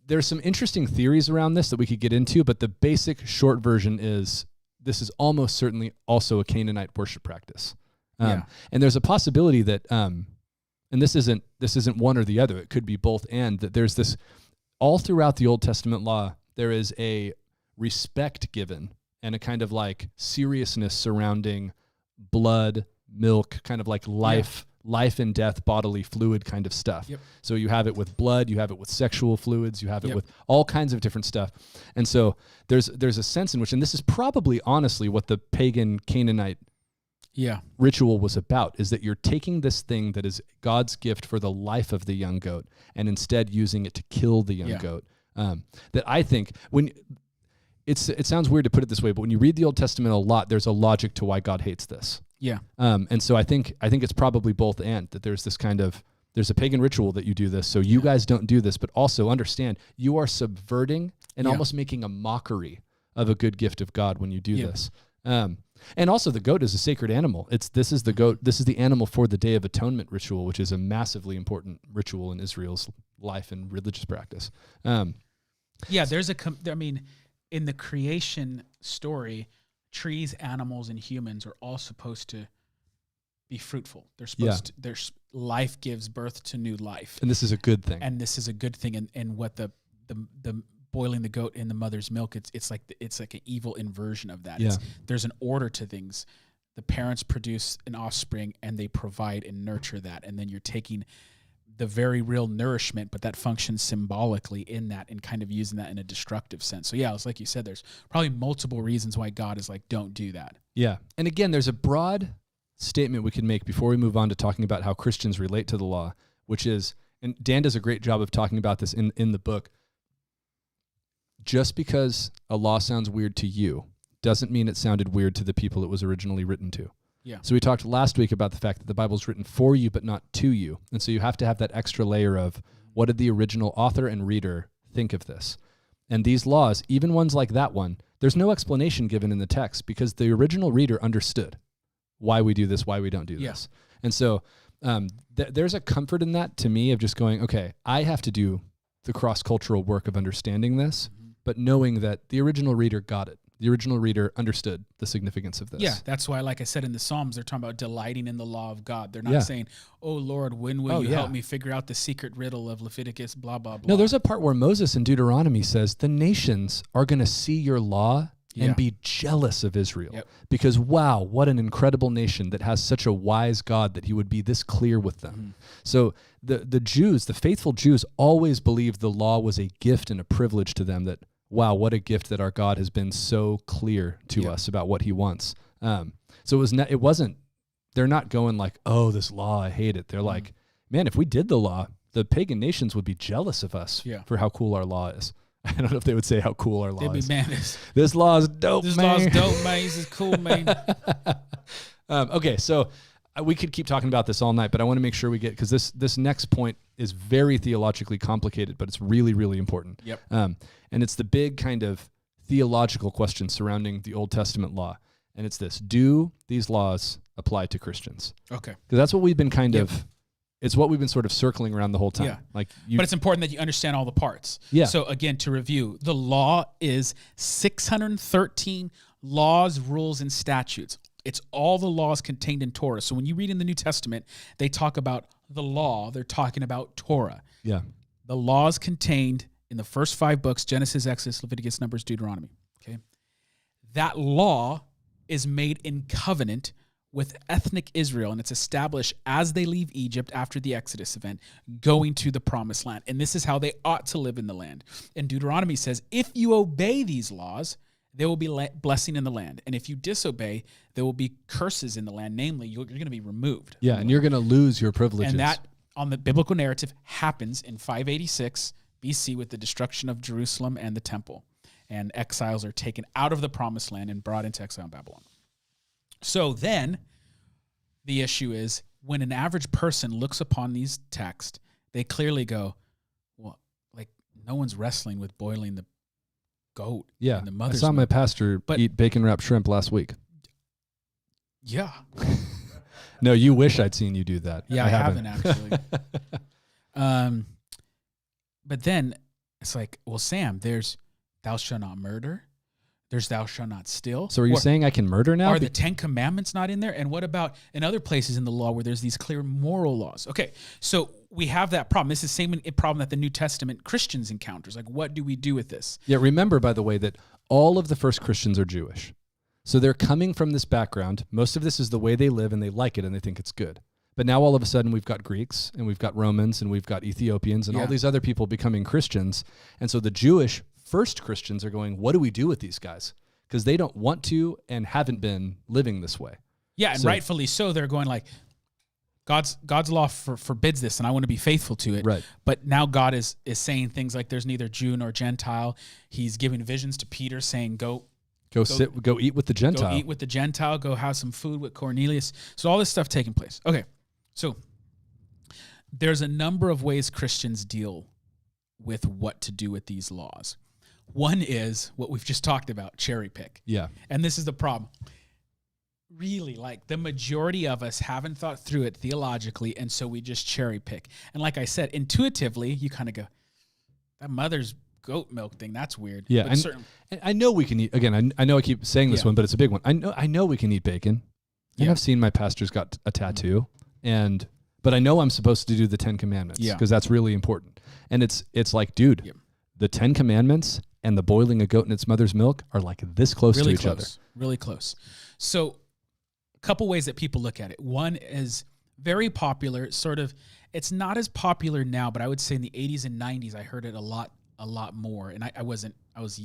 Speaker 1: there's some interesting theories around this that we could get into, but the basic short version is this is almost certainly also a Canaanite worship practice. And there's a possibility that, and this isn't one or the other, it could be both, and that there's this, all throughout the Old Testament law, there is a respect given and a kind of like seriousness surrounding blood, milk, kind of like life and death, bodily fluid kind of stuff. So you have it with blood, you have it with sexual fluids, you have it with all kinds of different stuff. And so there's a sense in which, and this is probably honestly what the pagan Canaanite ritual was about, is that you're taking this thing that is God's gift for the life of the young goat and instead using it to kill the young goat. That I think it sounds weird to put it this way, but when you read the Old Testament a lot, there's a logic to why God hates this. And so I think it's probably both, and that there's this kind of, there's a pagan ritual that you do this, so you guys don't do this, but also understand you are subverting and almost making a mockery of a good gift of God when you do this. And also the goat is a sacred animal. This is the goat. This is the animal for the Day of Atonement ritual, which is a massively important ritual in Israel's life and religious practice.
Speaker 2: There's in the creation story, trees, animals, and humans are all supposed to be fruitful. They're supposed to, their life gives birth to new life.
Speaker 1: And this is a good thing.
Speaker 2: And this is a good thing. And what the boiling the goat in the mother's milk, it's like an evil inversion of that. There's an order to things. The parents produce an offspring and they provide and nurture that. And then you're taking the very real nourishment, but that functions symbolically in that and kind of using that in a destructive sense. So it's like you said, there's probably multiple reasons why God is like, don't do that. Yeah.
Speaker 1: And again, there's a broad statement we can make before we move on to talking about how Christians relate to the law, which is, and Dan does a great job of talking about this in the book, just because a law sounds weird to you doesn't mean it sounded weird to the people it was originally written to. So we talked last week about the fact that the Bible's written for you, but not to you. And so you have to have that extra layer of what did the original author and reader think of this? And these laws, even ones like that one, there's no explanation given in the text because the original reader understood why we do this, why we don't do this. And so there's a comfort in that to me of just going, okay, I have to do the cross-cultural work of understanding this, but knowing that the original reader got it. The original reader understood the significance of this.
Speaker 2: Yeah, that's why, like I said in the Psalms, they're talking about delighting in the law of God. They're not saying, oh, Lord, when will you help me figure out the secret riddle of Leviticus, blah, blah, blah.
Speaker 1: No, there's a part where Moses in Deuteronomy says, the nations are going to see your law and be jealous of Israel. Because, wow, what an incredible nation that has such a wise God that he would be this clear with them. So the Jews, the faithful Jews, always believed the law was a gift and a privilege to them, that wow, what a gift that our God has been so clear to us about what he wants. So it wasn't, they're not going like, oh, this law, I hate it. They're like, man, if we did the law, the pagan nations would be jealous of us for how cool our law is. I don't know if they would say how cool our law is.
Speaker 2: Man,
Speaker 1: this law is dope,
Speaker 2: this
Speaker 1: man.
Speaker 2: This law is dope, man. This is cool, man.
Speaker 1: Okay, so we could keep talking about this all night, but I want to make sure we get, because this next point is very theologically complicated, but it's really, really important. And it's the big kind of theological question surrounding the Old Testament law. And it's this: do these laws apply to Christians?
Speaker 2: Okay.
Speaker 1: Because that's what we've been it's what we've been sort of circling around the whole time. But
Speaker 2: it's important that you understand all the parts. So again, to review, the law is 613 laws, rules, and statutes. It's all the laws contained in Torah. So when you read in the New Testament, they talk about the law, they're talking about Torah. The laws contained in the first 5 books, Genesis, Exodus, Leviticus, Numbers, Deuteronomy. Okay. That law is made in covenant with ethnic Israel, and it's established as they leave Egypt after the Exodus event, going to the promised land. And this is how they ought to live in the land. And Deuteronomy says, if you obey these laws, there will be blessing in the land. And if you disobey, there will be curses in the land. Namely, you're going to be removed.
Speaker 1: And you're going to lose your privileges.
Speaker 2: And that, on the biblical narrative, happens in 586 BC with the destruction of Jerusalem and the temple. And exiles are taken out of the promised land and brought into exile in Babylon. So then the issue is when an average person looks upon these texts, they clearly go, well, like no one's wrestling with boiling the goat
Speaker 1: Yeah.
Speaker 2: in the
Speaker 1: I
Speaker 2: mother's
Speaker 1: saw my
Speaker 2: milk.
Speaker 1: pastor eat bacon wrapped shrimp last week.
Speaker 2: Yeah.
Speaker 1: No, you wish I'd seen you do that.
Speaker 2: Yeah, I haven't actually. But then it's like, well, Sam, there's thou shalt not murder. There's thou shalt not steal.
Speaker 1: So are you saying I can murder now?
Speaker 2: Are the 10 Commandments not in there? And what about in other places in the law where there's these clear moral laws? Okay, so we have that problem. This is the same problem that the New Testament Christians encounters. Like, what do we do with this?
Speaker 1: Yeah, remember, by the way, that all of the first Christians are Jewish. So they're coming from this background. Most of this is the way they live, and they like it, and they think it's good. But now all of a sudden we've got Greeks, and we've got Romans, and we've got Ethiopians, and all these other people becoming Christians. And so the Jewish first Christians are going, what do we do with these guys? Because they don't want to and haven't been living this way.
Speaker 2: Yeah, and rightfully so. They're going like, God's law forbids this, and I want to be faithful to it.
Speaker 1: Right.
Speaker 2: But now God is saying things like there's neither Jew nor Gentile. He's giving visions to Peter saying, go eat with the Gentile.
Speaker 1: Go
Speaker 2: eat with the Gentile. Go have some food with Cornelius. So all this stuff taking place. Okay, so there's a number of ways Christians deal with what to do with these laws. One is what we've just talked about, cherry pick.
Speaker 1: Yeah.
Speaker 2: And this is the problem. Really, like the majority of us haven't thought through it theologically, and so we just cherry pick. And like I said, intuitively, you kind of go, that mother's goat milk thing, that's weird.
Speaker 1: Yeah, and I know we can eat, again, I know I keep saying this one, but it's a big one. I know we can eat bacon. And I've seen my pastor's got a tattoo, but I know I'm supposed to do the 10 Commandments because that's really important. And it's like, dude, the 10 Commandments and the boiling a goat in its mother's milk are like this close to each other.
Speaker 2: Really close. So a couple ways that people look at it. One is very popular, sort of, it's not as popular now, but I would say in the 80s and 90s, I heard it a lot more. And I was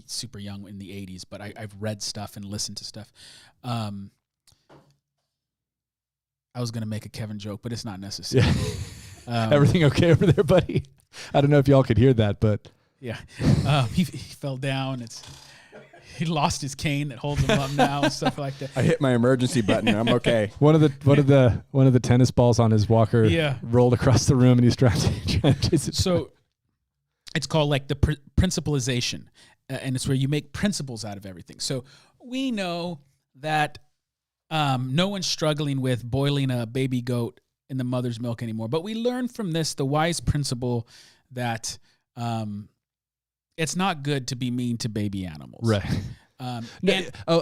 Speaker 2: super young in the 80s, but I've read stuff and listened to stuff. I was going to make a Kevin joke, but it's not necessary.
Speaker 1: Yeah. Everything okay over there, buddy? I don't know if y'all could hear that, but
Speaker 2: yeah, he fell down. He lost his cane that holds him up now and stuff like that.
Speaker 3: I hit my emergency button. I'm okay.
Speaker 1: One of the tennis balls on his walker rolled across the room, and he's trying to chase it.
Speaker 2: So it's called like the principalization, and it's where you make principles out of everything. So we know that no one's struggling with boiling a baby goat in the mother's milk anymore, but we learn from this the wise principle that it's not good to be mean to baby animals.
Speaker 1: Right. A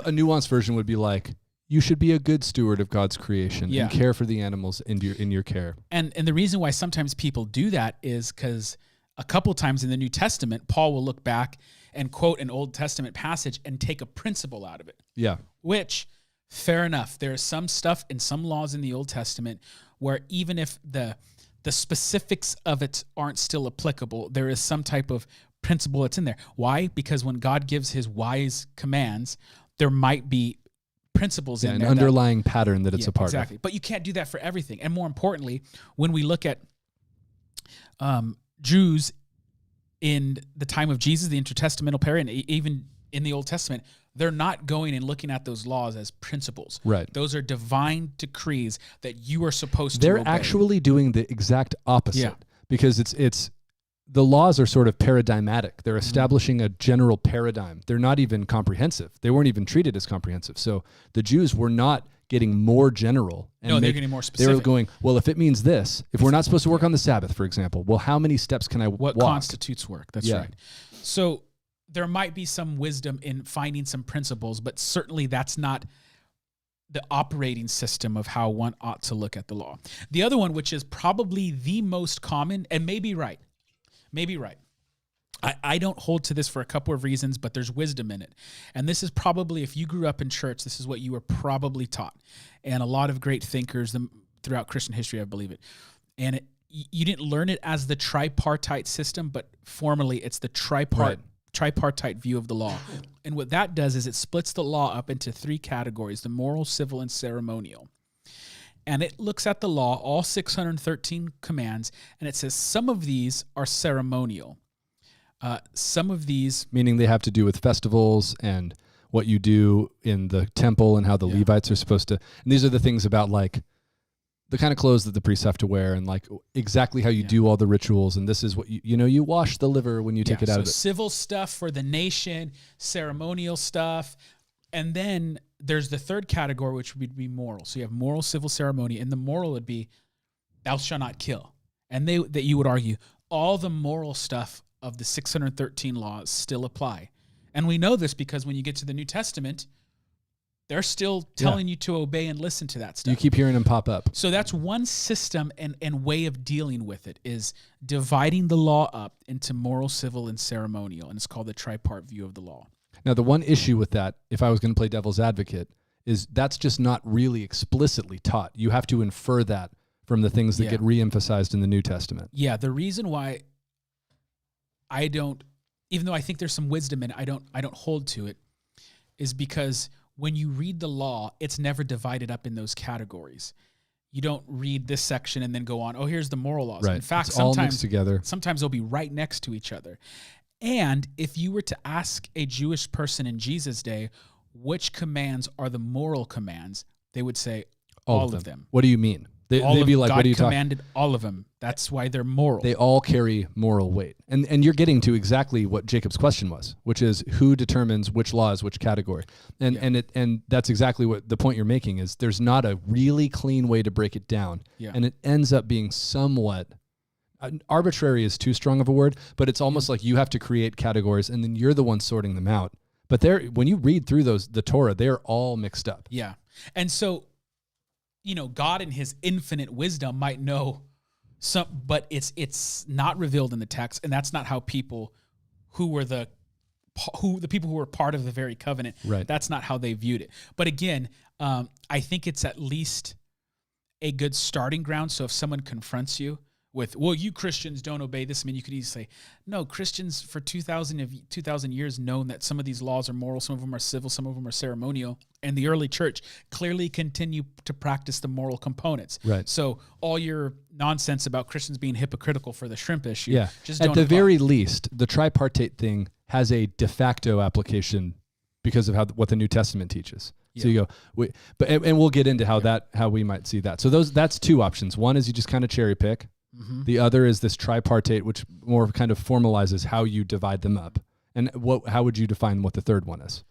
Speaker 1: nuanced version would be like, you should be a good steward of God's creation and care for the animals in your care.
Speaker 2: And the reason why sometimes people do that is because a couple times in the New Testament, Paul will look back and quote an Old Testament passage and take a principle out of it.
Speaker 1: Yeah.
Speaker 2: Which, fair enough. There is some stuff and some laws in the Old Testament where even if the specifics of it aren't still applicable, there is some type of principle that's in there. Why? Because when God gives his wise commands, there might be principles in there.
Speaker 1: An underlying pattern that it's a part of.
Speaker 2: Exactly. But you can't do that for everything. And more importantly, when we look at Jews in the time of Jesus, the intertestamental period, and even in the Old Testament, they're not going and looking at those laws as principles.
Speaker 1: Right.
Speaker 2: Those are divine decrees that you are supposed to
Speaker 1: obey.
Speaker 2: They're
Speaker 1: actually doing the exact opposite because it's the laws are sort of paradigmatic. They're establishing a general paradigm. They're not even comprehensive. They weren't even treated as comprehensive. So the Jews were not getting more general.
Speaker 2: No, they're getting more specific.
Speaker 1: They were going, well, if it means this, if we're not supposed to work on the Sabbath, for example, well, how many steps can I walk?
Speaker 2: What constitutes work? That's right. So there might be some wisdom in finding some principles, but certainly that's not the operating system of how one ought to look at the law. The other one, which is probably the most common, and maybe right. I don't hold to this for a couple of reasons, but there's wisdom in it. And this is probably, if you grew up in church, this is what you were probably taught. And a lot of great thinkers throughout Christian history, I believe it. And you didn't learn it as the tripartite system, but formally it's the tripartite view of the law. And what that does is it splits the law up into three categories: the moral, civil, and ceremonial. And it looks at the law, all 613 commands, and it says some of these are ceremonial. Some of these...
Speaker 1: Meaning they have to do with festivals and what you do in the temple and how the Levites are supposed to. And these are the things about like the kind of clothes that the priests have to wear and like exactly how you do all the rituals. And this is what you wash the liver when you take it out of it.
Speaker 2: Civil stuff for the nation, ceremonial stuff. And then there's the third category, which would be moral. So you have moral, civil, ceremony. And the moral would be thou shalt not kill. And that you would argue all the moral stuff of the 613 laws still apply. And we know this because when you get to the New Testament, they're still telling you to obey and listen to that stuff.
Speaker 1: You keep hearing them pop up.
Speaker 2: So that's one system and way of dealing with it, is dividing the law up into moral, civil, and ceremonial. And it's called the tripart view of the law.
Speaker 1: Now, the one issue with that, if I was going to play devil's advocate, is that's just not really explicitly taught. You have to infer that from the things that get re-emphasized in the New Testament.
Speaker 2: Yeah, the reason why I don't, even though I think there's some wisdom in it, I don't hold to it, is because when you read the law, it's never divided up in those categories. You don't read this section and then go on, oh, here's the moral laws.
Speaker 1: Right.
Speaker 2: In fact,
Speaker 1: it's all mixed together.
Speaker 2: Sometimes they'll be right next to each other. And if you were to ask a Jewish person in Jesus' day, which commands are the moral commands, they would say all of them.
Speaker 1: What do you mean? They'd be like,
Speaker 2: God
Speaker 1: what are you talking?
Speaker 2: God commanded all of them. That's why they're moral.
Speaker 1: They all carry moral weight. And you're getting to exactly what Jacob's question was, which is who determines which law is which category. And that's exactly what the point you're making is. There's not a really clean way to break it down. Yeah. And it ends up being somewhat arbitrary is too strong of a word, but it's almost like you have to create categories and then you're the one sorting them out. But when you read through the Torah, they're all mixed up.
Speaker 2: Yeah. And so, God in his infinite wisdom might know some, but it's not revealed in the text. And that's not how people who were the people who were part of the very covenant,
Speaker 1: right.
Speaker 2: That's not how they viewed it. But again, I think it's at least a good starting ground. So if someone confronts you with, well, you Christians don't obey this, I mean, you could easily say, no, Christians for 2,000 years known that some of these laws are moral, some of them are civil, some of them are ceremonial. And the early church clearly continue to practice the moral components.
Speaker 1: Right.
Speaker 2: So all your nonsense about Christians being hypocritical for the shrimp issue, just
Speaker 1: at
Speaker 2: don't
Speaker 1: the
Speaker 2: apply.
Speaker 1: very least, the tripartite thing has a de facto application because of what the New Testament teaches. Yeah. So you go, and we'll get into how we might see that. So that's two options. One is you just kind of cherry pick. Mm-hmm. The other is this tripartite, which more kind of formalizes how you divide them up. And how would you define what the third one is?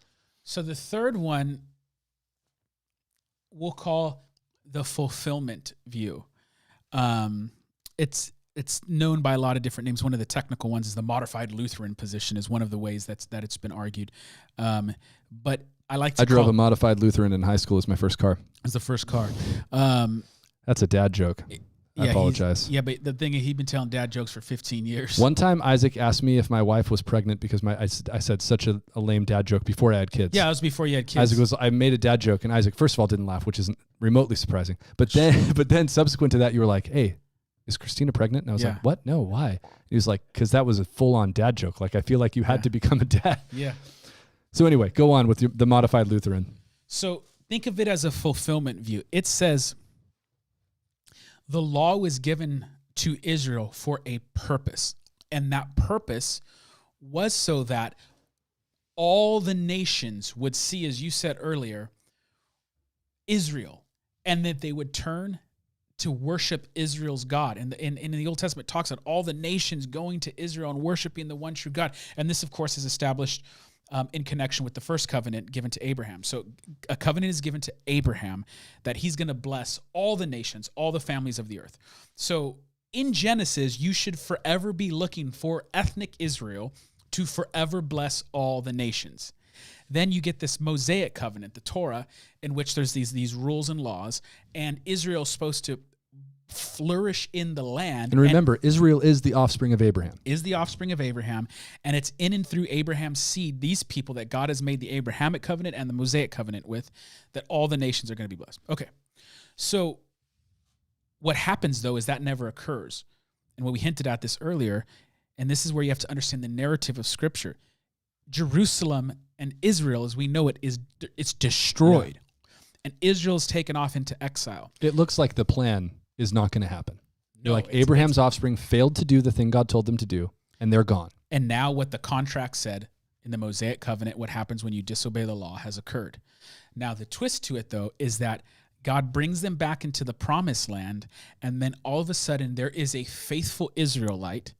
Speaker 2: So the third one we'll call the fulfillment view. It's known by a lot of different names. One of the technical ones is the modified Lutheran position is one of the ways that it's been argued. But I
Speaker 1: drove a modified Lutheran in high school as my first car.
Speaker 2: As the first car.
Speaker 1: That's a dad joke. I apologize.
Speaker 2: But the thing is, he'd been telling dad jokes for 15 years.
Speaker 1: One time, Isaac asked me if my wife was pregnant because I said such a lame dad joke before I had kids.
Speaker 2: Yeah, it was before you had kids.
Speaker 1: I made a dad joke, and Isaac, first of all, didn't laugh, which isn't remotely surprising. But then subsequent to that, you were like, hey, is Christina pregnant? And I was like, what? No, why? He was like, because that was a full-on dad joke. Like, I feel like you had to become a dad.
Speaker 2: Yeah.
Speaker 1: So anyway, go on with the modified Lutheran.
Speaker 2: So think of it as a fulfillment view. It says the law was given to Israel for a purpose. And that purpose was so that all the nations would see, as you said earlier, Israel, and that they would turn to worship Israel's God. And in the Old Testament, it talks about all the nations going to Israel and worshiping the one true God. And this, of course, is established in connection with the first covenant given to Abraham. So a covenant is given to Abraham that he's going to bless all the nations, all the families of the earth. So in Genesis, you should forever be looking for ethnic Israel to forever bless all the nations. Then you get this Mosaic covenant, the Torah, in which there's these rules and laws, and Israel's supposed to flourish in the land.
Speaker 1: And remember, Israel is the offspring of Abraham.
Speaker 2: And it's in and through Abraham's seed, these people that God has made the Abrahamic covenant and the Mosaic covenant with, that all the nations are going to be blessed. Okay, so what happens, though, is that never occurs. And what we hinted at this earlier, and this is where you have to understand the narrative of Scripture. Jerusalem and Israel, as we know it, it's destroyed. Yeah. And Israel is taken off into exile.
Speaker 1: It looks like the plan is not going to happen. Abraham's offspring failed to do the thing God told them to do, and they're gone.
Speaker 2: And now what the contract said in the Mosaic covenant, what happens when you disobey the law has occurred. Now, the twist to it, though, is that God brings them back into the promised land, and then all of a sudden there is a faithful Israelite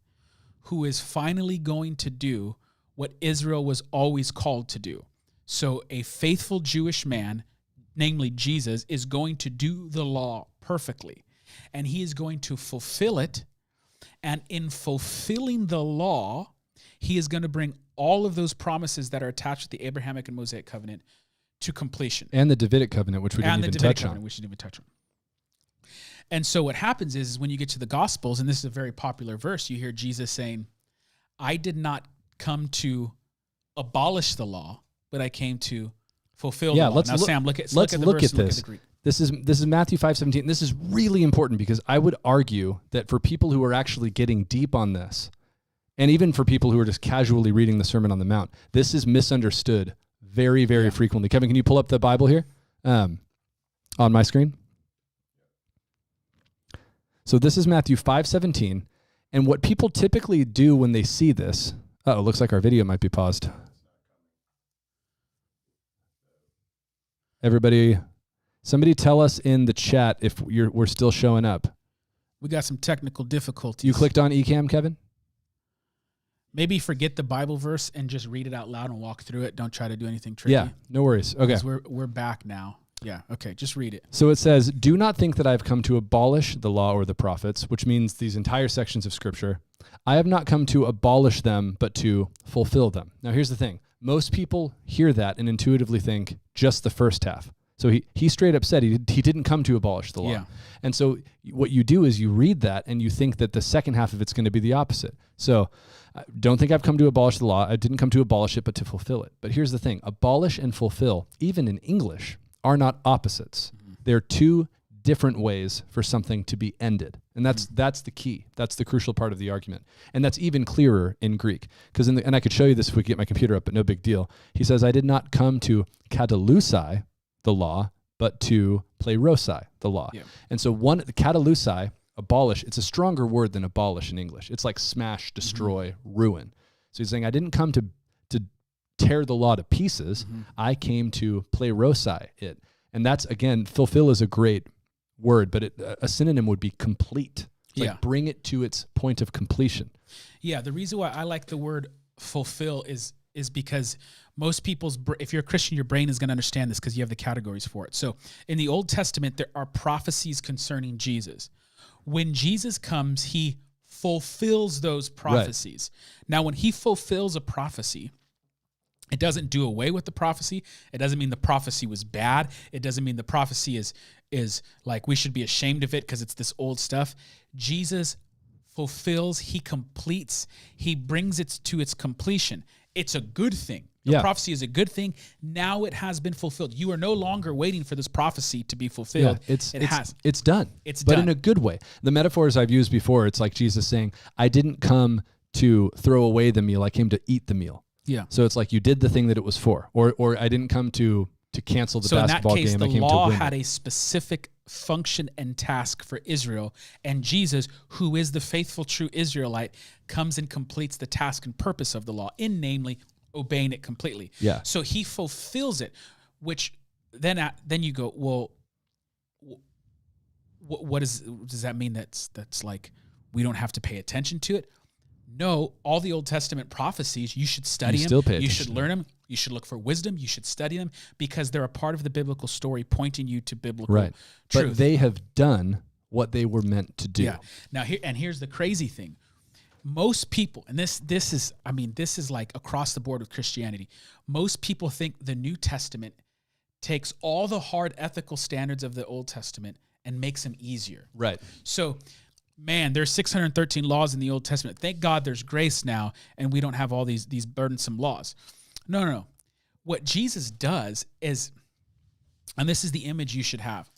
Speaker 2: who is finally going to do what Israel was always called to do. So a faithful Jewish man, namely Jesus, is going to do the law perfectly, and he is going to fulfill it. And in fulfilling the law, he is going to bring all of those promises that are attached to the Abrahamic and Mosaic covenant to completion.
Speaker 1: And the Davidic covenant, which we didn't even touch on.
Speaker 2: Which we didn't even touch on. And so what happens is when you get to the Gospels, and this is a very popular verse, you hear Jesus saying, I did not come to abolish the law, but I came to fulfill the law. Now, Sam, look at the verse, look at the Greek.
Speaker 1: This is Matthew 5:17. This is really important because I would argue that for people who are actually getting deep on this, and even for people who are just casually reading the Sermon on the Mount, this is misunderstood very, very frequently. Kevin, can you pull up the Bible here on my screen? So this is Matthew 5:17, and what people typically do when they see this, it looks like our video might be paused. Everybody, somebody tell us in the chat if we're still showing up.
Speaker 2: We got some technical difficulties.
Speaker 1: You clicked on eCam, Kevin?
Speaker 2: Maybe forget the Bible verse and just read it out loud and walk through it. Don't try to do anything tricky.
Speaker 1: Yeah, no worries. Okay.
Speaker 2: We're back now. Yeah, okay, just read it.
Speaker 1: So it says, do not think that I have come to abolish the law or the prophets, which means these entire sections of Scripture. I have not come to abolish them, but to fulfill them. Now, here's the thing. Most people hear that and intuitively think just the first half. So he straight up said he didn't come to abolish the law.
Speaker 2: Yeah.
Speaker 1: And so what you do is you read that and you think that the second half of it's going to be the opposite. So don't think I've come to abolish the law. I didn't come to abolish it, but to fulfill it. But here's the thing. Abolish and fulfill, even in English, are not opposites. They're two different ways for something to be ended. And that's the key. That's the crucial part of the argument. And that's even clearer in Greek. Because and I could show you this if we could get my computer up, but no big deal. He says, I did not come to katalusai, the law, but to plerosai, the law. Yeah. And so katalusai, abolish, it's a stronger word than abolish in English. It's like smash, destroy, ruin. So he's saying, I didn't come to tear the law to pieces. I came to plerosai it. And that's, again, fulfill is a great word, but a synonym would be complete. It's like bring it to its point of completion.
Speaker 2: Yeah, the reason why I like the word fulfill is because most people's, if you're a Christian, your brain is going to understand this because you have the categories for it. So in the Old Testament, there are prophecies concerning Jesus. When Jesus comes, he fulfills those prophecies. Right. Now, when he fulfills a prophecy, it doesn't do away with the prophecy. It doesn't mean the prophecy was bad. It doesn't mean the prophecy is like we should be ashamed of it because it's this old stuff. Jesus fulfills, he completes, he brings it to its completion. It's a good thing. The prophecy is a good thing. Now it has been fulfilled. You are no longer waiting for this prophecy to be fulfilled.
Speaker 1: Yeah, it's done. But in a good way. The metaphors I've used before, it's like Jesus saying, I didn't come to throw away the meal. I came to eat the meal. Yeah. So it's like you did the thing that it was for, or I didn't come to cancel the basketball game.
Speaker 2: So in that case, the
Speaker 1: law
Speaker 2: had a specific function and task for Israel, and Jesus, who is the faithful, true Israelite, comes and completes the task and purpose of the law, in namely obeying it completely.
Speaker 1: Yeah.
Speaker 2: So he fulfills it, which then you go, well, what does that mean? That's like we don't have to pay attention to it. No, all the Old Testament prophecies, you should study them. You should learn them. You should look for wisdom. You should study them because they're a part of the biblical story pointing you to biblical truth.
Speaker 1: But they have done what they were meant to do.
Speaker 2: Yeah. Now, here's the crazy thing. Most people, and this is like across the board with Christianity, most people think the New Testament takes all the hard ethical standards of the Old Testament and makes them easier.
Speaker 1: Right.
Speaker 2: So, man, there's 613 laws in the Old Testament. Thank God there's grace now, and we don't have all these burdensome laws. No. What Jesus does is, and this is the image you should have,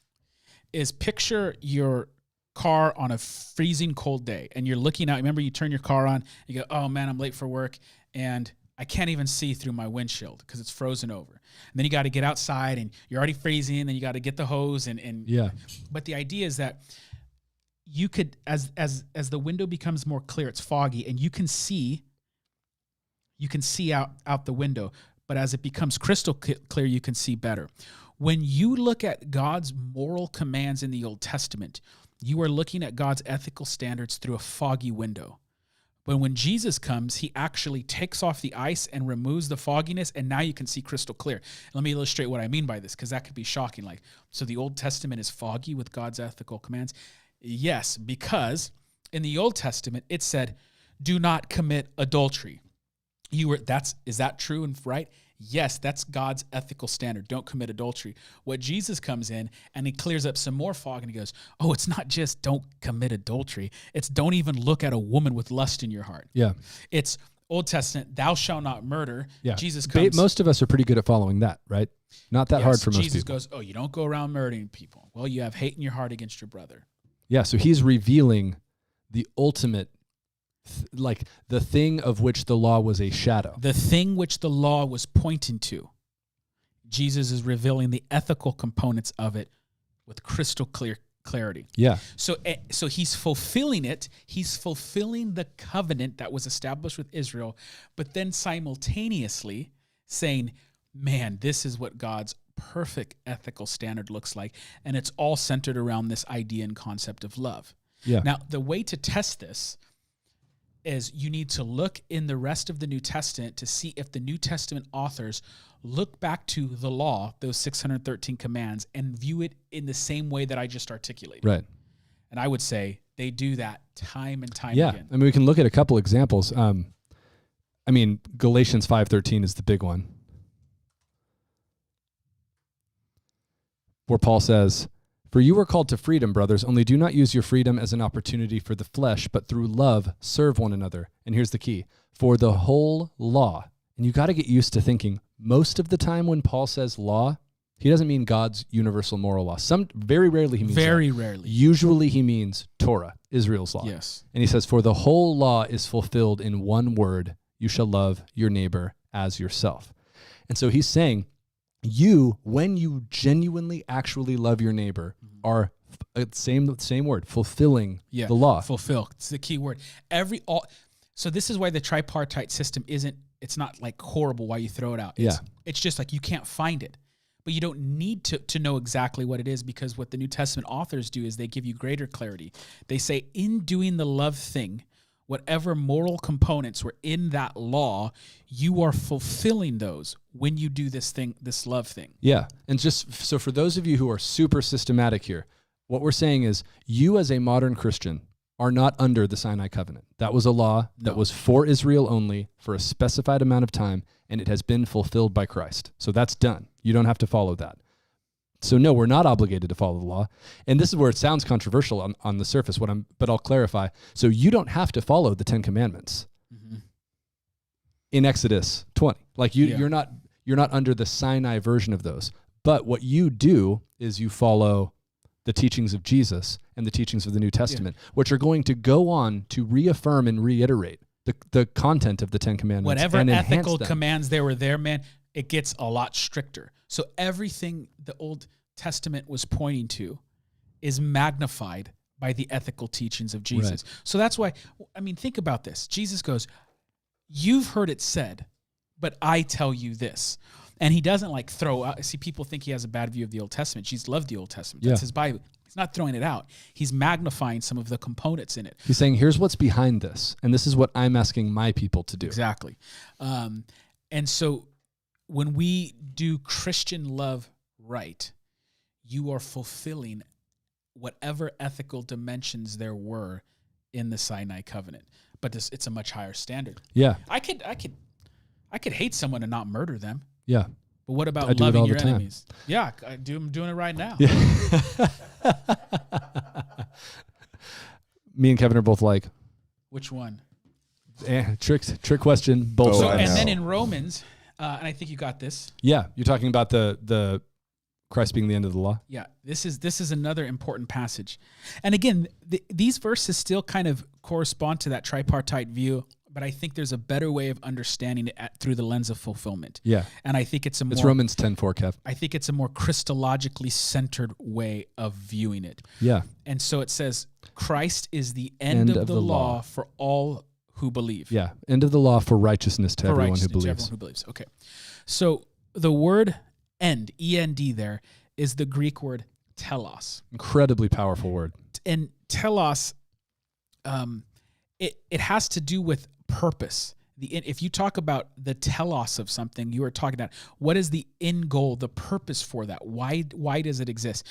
Speaker 2: is picture your car on a freezing cold day, and you're looking out. Remember, you turn your car on, you go, oh man, I'm late for work, and I can't even see through my windshield because it's frozen over. And then you got to get outside, and you're already freezing, and you got to get the hose, and
Speaker 1: yeah.
Speaker 2: But the idea is that you could, as the window becomes more clear, it's foggy, and you can see you can see out the window. But as it becomes crystal clear, you can see better. When you look at God's moral commands in the Old Testament, you are looking at God's ethical standards through a foggy window. But when Jesus comes, he actually takes off the ice and removes the fogginess, and now you can see crystal clear. Let me illustrate what I mean by this, because that could be shocking. Like, so the Old Testament is foggy with God's ethical commands? Yes, because in the Old Testament, it said, do not commit adultery. Is that true and right? Yes, that's God's ethical standard. Don't commit adultery. What Jesus comes in and he clears up some more fog and he goes, oh, it's not just don't commit adultery. It's don't even look at a woman with lust in your heart.
Speaker 1: Yeah.
Speaker 2: It's Old Testament, thou shalt not murder.
Speaker 1: Yeah.
Speaker 2: Jesus comes.
Speaker 1: Most of us are pretty good at following that, right? Not that hard for most
Speaker 2: Jesus
Speaker 1: people.
Speaker 2: goes, oh, you don't go around murdering people. Well, you have hate in your heart against your brother.
Speaker 1: Yeah, so he's revealing the ultimate, like the thing of which the law was a shadow.
Speaker 2: The thing which the law was pointing to. Jesus is revealing the ethical components of it with crystal clarity.
Speaker 1: Yeah.
Speaker 2: So he's fulfilling it. He's fulfilling the covenant that was established with Israel, but then simultaneously saying, man, this is what God's perfect ethical standard looks like. And it's all centered around this idea and concept of love.
Speaker 1: Yeah.
Speaker 2: Now, the way to test this is you need to look in the rest of the New Testament to see if the New Testament authors look back to the law, those 613 commands, and view it in the same way that I just articulated.
Speaker 1: Right.
Speaker 2: And I would say they do that time and time
Speaker 1: Yeah.
Speaker 2: again.
Speaker 1: I mean, we can look at a couple examples. Galatians 5:13 is the big one, where Paul says, for you were called to freedom, brothers, only do not use your freedom as an opportunity for the flesh, but through love serve one another. And here's the key. For the whole law, and you got to get used to thinking, most of the time when Paul says law, he doesn't mean God's universal moral law. Very rarely he means
Speaker 2: Very
Speaker 1: that.
Speaker 2: rarely.
Speaker 1: Usually he means Torah, Israel's law.
Speaker 2: Yes.
Speaker 1: And he says, for the whole law is fulfilled in one word, you shall love your neighbor as yourself. And so he's saying, you, when you genuinely actually love your neighbor, are same word, fulfilling the law.
Speaker 2: Fulfill. It's the key word. So this is why the tripartite system it's not like horrible why you throw it out. It's just like you can't find it. But you don't need to know exactly what it is, because what the New Testament authors do is they give you greater clarity. They say, in doing the love thing, whatever moral components were in that law, you are fulfilling those when you do this love thing.
Speaker 1: Yeah. And just so for those of you who are super systematic here, what we're saying is you as a modern Christian are not under the Sinai covenant. That was a law that was for Israel only for a specified amount of time, and it has been fulfilled by Christ. So that's done. You don't have to follow that. So no, we're not obligated to follow the law. And this is where it sounds controversial on the surface, but I'll clarify. So you don't have to follow the 10 Commandments in Exodus 20. Like you're not under the Sinai version of those. But what you do is you follow the teachings of Jesus and the teachings of the New Testament, which are going to go on to reaffirm and reiterate the content of the 10 Commandments.
Speaker 2: Whatever
Speaker 1: and
Speaker 2: ethical
Speaker 1: them.
Speaker 2: commands there were there, man, it gets a lot stricter. So everything the Old Testament was pointing to is magnified by the ethical teachings of Jesus.
Speaker 1: Right.
Speaker 2: So that's why, think about this. Jesus goes, you've heard it said, but I tell you this. And he doesn't like throw out. See, people think he has a bad view of the Old Testament. Jesus loved the Old Testament. That's his Bible. He's not throwing it out. He's magnifying some of the components in it.
Speaker 1: He's saying, here's what's behind this. And this is what I'm asking my people to do.
Speaker 2: Exactly. And so when we do Christian love right, you are fulfilling whatever ethical dimensions there were in the Sinai covenant. But it's a much higher standard.
Speaker 1: Yeah.
Speaker 2: I could hate someone and not murder them.
Speaker 1: Yeah.
Speaker 2: But what about
Speaker 1: I do it
Speaker 2: loving
Speaker 1: all the
Speaker 2: your
Speaker 1: time.
Speaker 2: enemies? Yeah, I'm doing it right now.
Speaker 1: Yeah. Me and Kevin are both like,
Speaker 2: Which one?
Speaker 1: trick question, both
Speaker 3: Oh,
Speaker 2: So,
Speaker 1: sides.
Speaker 2: and then in Romans, and I think you got this.
Speaker 1: Yeah, you're talking about the Christ being the end of the law.
Speaker 2: Yeah, this is another important passage. And again, these verses still kind of correspond to that tripartite view, but I think there's a better way of understanding it through the lens of fulfillment.
Speaker 1: Yeah.
Speaker 2: And I think it's
Speaker 1: Romans 10:4, Kev.
Speaker 2: I think it's a more Christologically centered way of viewing it.
Speaker 1: Yeah.
Speaker 2: And so it says, Christ is the end of the law for all who believe.
Speaker 1: Yeah. End of the law for righteousness to
Speaker 2: For
Speaker 1: everyone
Speaker 2: righteousness
Speaker 1: who believes.
Speaker 2: to everyone who believes. Okay. So the word end, E-N-D there, is the Greek word telos.
Speaker 1: Incredibly powerful word.
Speaker 2: And telos, it has to do with purpose. If you talk about the telos of something, you are talking about what is the end goal, the purpose for that. Why does it exist?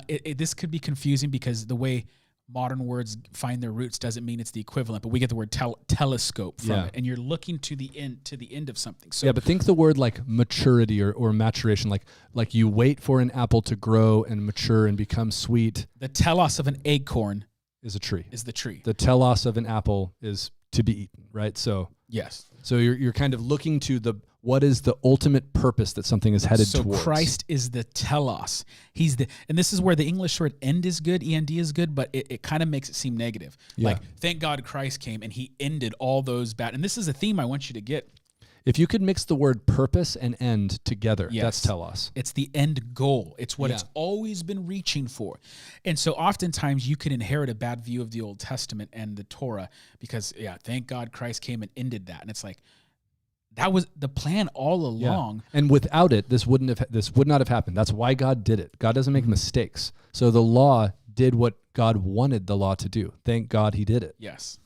Speaker 2: This could be confusing because the way modern words find their roots doesn't mean it's the equivalent, but we get the word telescope from it, and you're looking to the end of something. So
Speaker 1: but think the word like maturity or maturation, like you wait for an apple to grow and mature and become sweet.
Speaker 2: The telos of an acorn
Speaker 1: is a tree.
Speaker 2: Is the tree.
Speaker 1: The telos of an apple is to be eaten, right? So
Speaker 2: yes.
Speaker 1: So you're kind of looking to what is the ultimate purpose that something is headed towards.
Speaker 2: So Christ is the telos. And this is where the English word end is good, E-N-D is good, but it kind of makes it seem negative.
Speaker 1: Yeah.
Speaker 2: Like, thank God Christ came and he ended all those bad. And this is a theme I want you to get.
Speaker 1: If you could mix the word purpose and end together,
Speaker 2: yes.
Speaker 1: that's telos.
Speaker 2: It's the end goal. It's what it's always been reaching for. And so oftentimes you can inherit a bad view of the Old Testament and the Torah because, thank God Christ came and ended that. And it's like, that was the plan all along.
Speaker 1: Yeah. And without it, this would not have happened. That's why God did it. God doesn't make mistakes. So the law did what God wanted the law to do. Thank God he did it.
Speaker 2: Yes.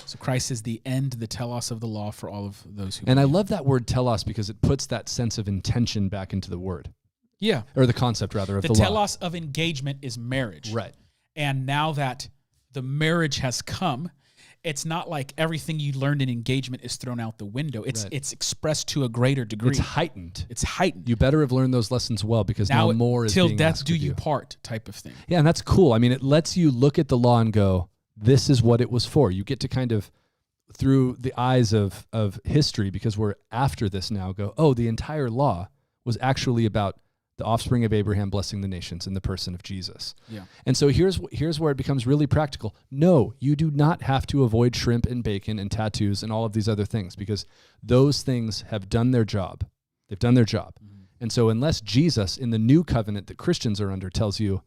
Speaker 2: So Christ is the end, the telos of the law for all of those who
Speaker 1: And I love that word telos because it puts that sense of intention back into the word.
Speaker 2: Yeah.
Speaker 1: Or the concept, rather, of the law.
Speaker 2: The telos of engagement is marriage.
Speaker 1: Right.
Speaker 2: And now that the marriage has come, it's not like everything you learned in engagement is thrown out the window. It's expressed to a greater degree.
Speaker 1: It's heightened.
Speaker 2: You
Speaker 1: better have learned those lessons well because now more is
Speaker 2: till
Speaker 1: being
Speaker 2: death
Speaker 1: asked
Speaker 2: do
Speaker 1: of
Speaker 2: you part type of thing.
Speaker 1: Yeah, and that's cool. I mean, it lets you look at the law and go, this is what it was for. You get to kind of, through the eyes of history, because we're after this now, go, oh, the entire law was actually about the offspring of Abraham blessing the nations in the person of Jesus.
Speaker 2: Yeah.
Speaker 1: And so here's where it becomes really practical. No, you do not have to avoid shrimp and bacon and tattoos and all of these other things because those things have done their job. They've done their job. Mm-hmm. And so unless Jesus in the new covenant that Christians are under tells you,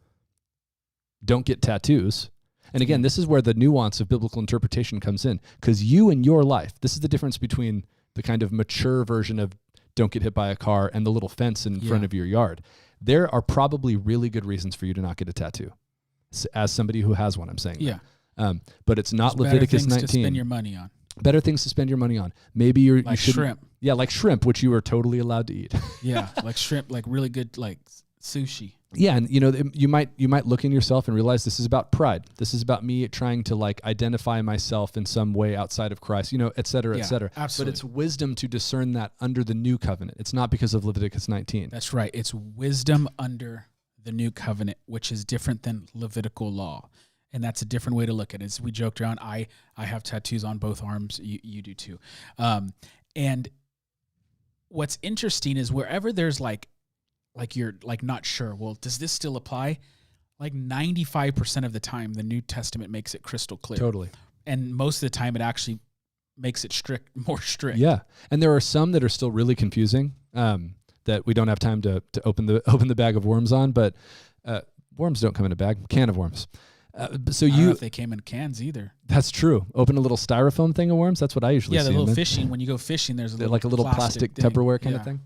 Speaker 1: don't get tattoos. And again, this is where the nuance of biblical interpretation comes in because you in your life, this is the difference between the kind of mature version of don't get hit by a car and the little fence in front of your yard. There are probably really good reasons for you to not get a tattoo. As somebody who has one, I'm saying.
Speaker 2: Yeah.
Speaker 1: But it's not
Speaker 2: There's
Speaker 1: Leviticus 19.
Speaker 2: Better things to spend your money on.
Speaker 1: Better things to spend your money on. Maybe you should
Speaker 2: shrimp.
Speaker 1: Yeah, like shrimp, which you are totally allowed to eat.
Speaker 2: Yeah, like shrimp, like really good, like sushi.
Speaker 1: Yeah, and you might look in yourself and realize this is about pride. This is about me trying to like identify myself in some way outside of Christ, et cetera, et cetera.
Speaker 2: Absolutely.
Speaker 1: But it's wisdom to discern that under the new covenant. It's not because of Leviticus 19.
Speaker 2: That's right. It's wisdom under the new covenant, which is different than Levitical law. And that's a different way to look at it. As we joked around, I have tattoos on both arms. You do too. And what's interesting is wherever there's like you're like not sure, well, does this still apply? Like 95% of the time, the New Testament makes it crystal clear.
Speaker 1: Totally.
Speaker 2: And most of the time, it actually makes it more strict.
Speaker 1: Yeah. And there are some that are still really confusing that we don't have time to open the bag of worms on, but worms don't come in a bag, can of worms. So
Speaker 2: I don't know if they came in cans either.
Speaker 1: That's true. Open a little styrofoam thing of worms. That's what I usually see.
Speaker 2: Yeah, the little fishing. When you go fishing, there's a
Speaker 1: little plastic
Speaker 2: thing.
Speaker 1: Tupperware kind of thing.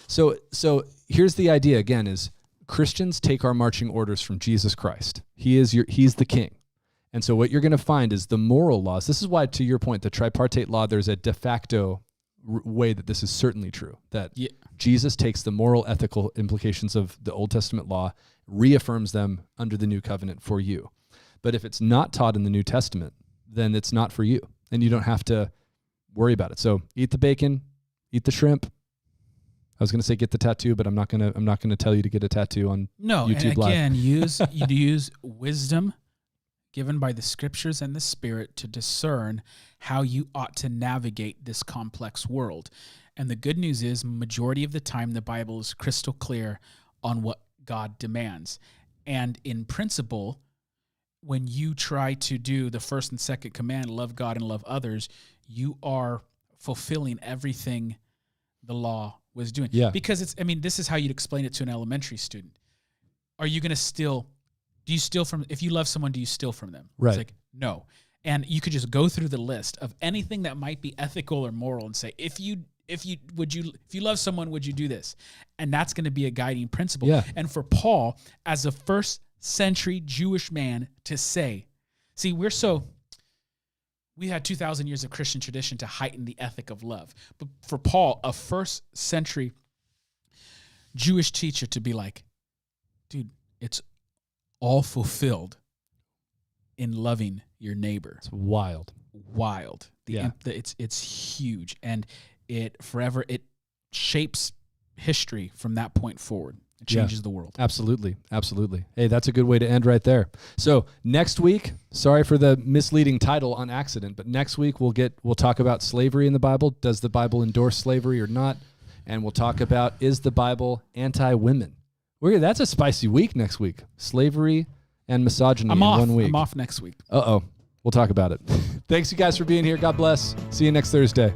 Speaker 1: So here's the idea again: is Christians take our marching orders from Jesus Christ. He's the King, and so what you're going to find is the moral laws. This is why, to your point, the tripartite law. There's a de facto way that this is certainly true. That Jesus takes the moral, ethical implications of the Old Testament law, reaffirms them under the New Covenant for you. But if it's not taught in the New Testament, then it's not for you, and you don't have to worry about it. So eat the bacon, eat the shrimp. I was going to say get the tattoo, but I'm not going to tell you to get a tattoo on YouTube
Speaker 2: and again, use wisdom given by the Scriptures and the Spirit to discern how you ought to navigate this complex world. And the good news is, majority of the time, the Bible is crystal clear on what God demands. And in principle, when you try to do the first and second command, love God and love others, you are fulfilling everything the law was doing.
Speaker 1: Yeah.
Speaker 2: Because this is how you'd explain it to an elementary student. Are you going to steal? Do you steal from, if you love someone, do you steal from them?
Speaker 1: Right.
Speaker 2: It's like, no. And you could just go through the list of anything that might be ethical or moral and say, if you love someone, would you do this? And that's going to be a guiding principle.
Speaker 1: Yeah.
Speaker 2: And for Paul, as a first century Jewish man, to say, see, we had 2,000 years of Christian tradition to heighten the ethic of love. But for Paul, a first century Jewish teacher, to be like, dude, it's all fulfilled in loving your neighbor.
Speaker 1: It's wild.
Speaker 2: It's huge, and it shapes history from that point forward. It changes the world.
Speaker 1: Absolutely. Hey, that's a good way to end right there. So next week, sorry for the misleading title on accident, but next week we'll talk about slavery in the Bible. Does the Bible endorse slavery or not? And we'll talk about, is the Bible anti-women? That's a spicy week next week. Slavery and misogyny in 1 week.
Speaker 2: I'm off next week.
Speaker 1: We'll talk about it. Thanks you guys for being here. God bless. See you next Thursday.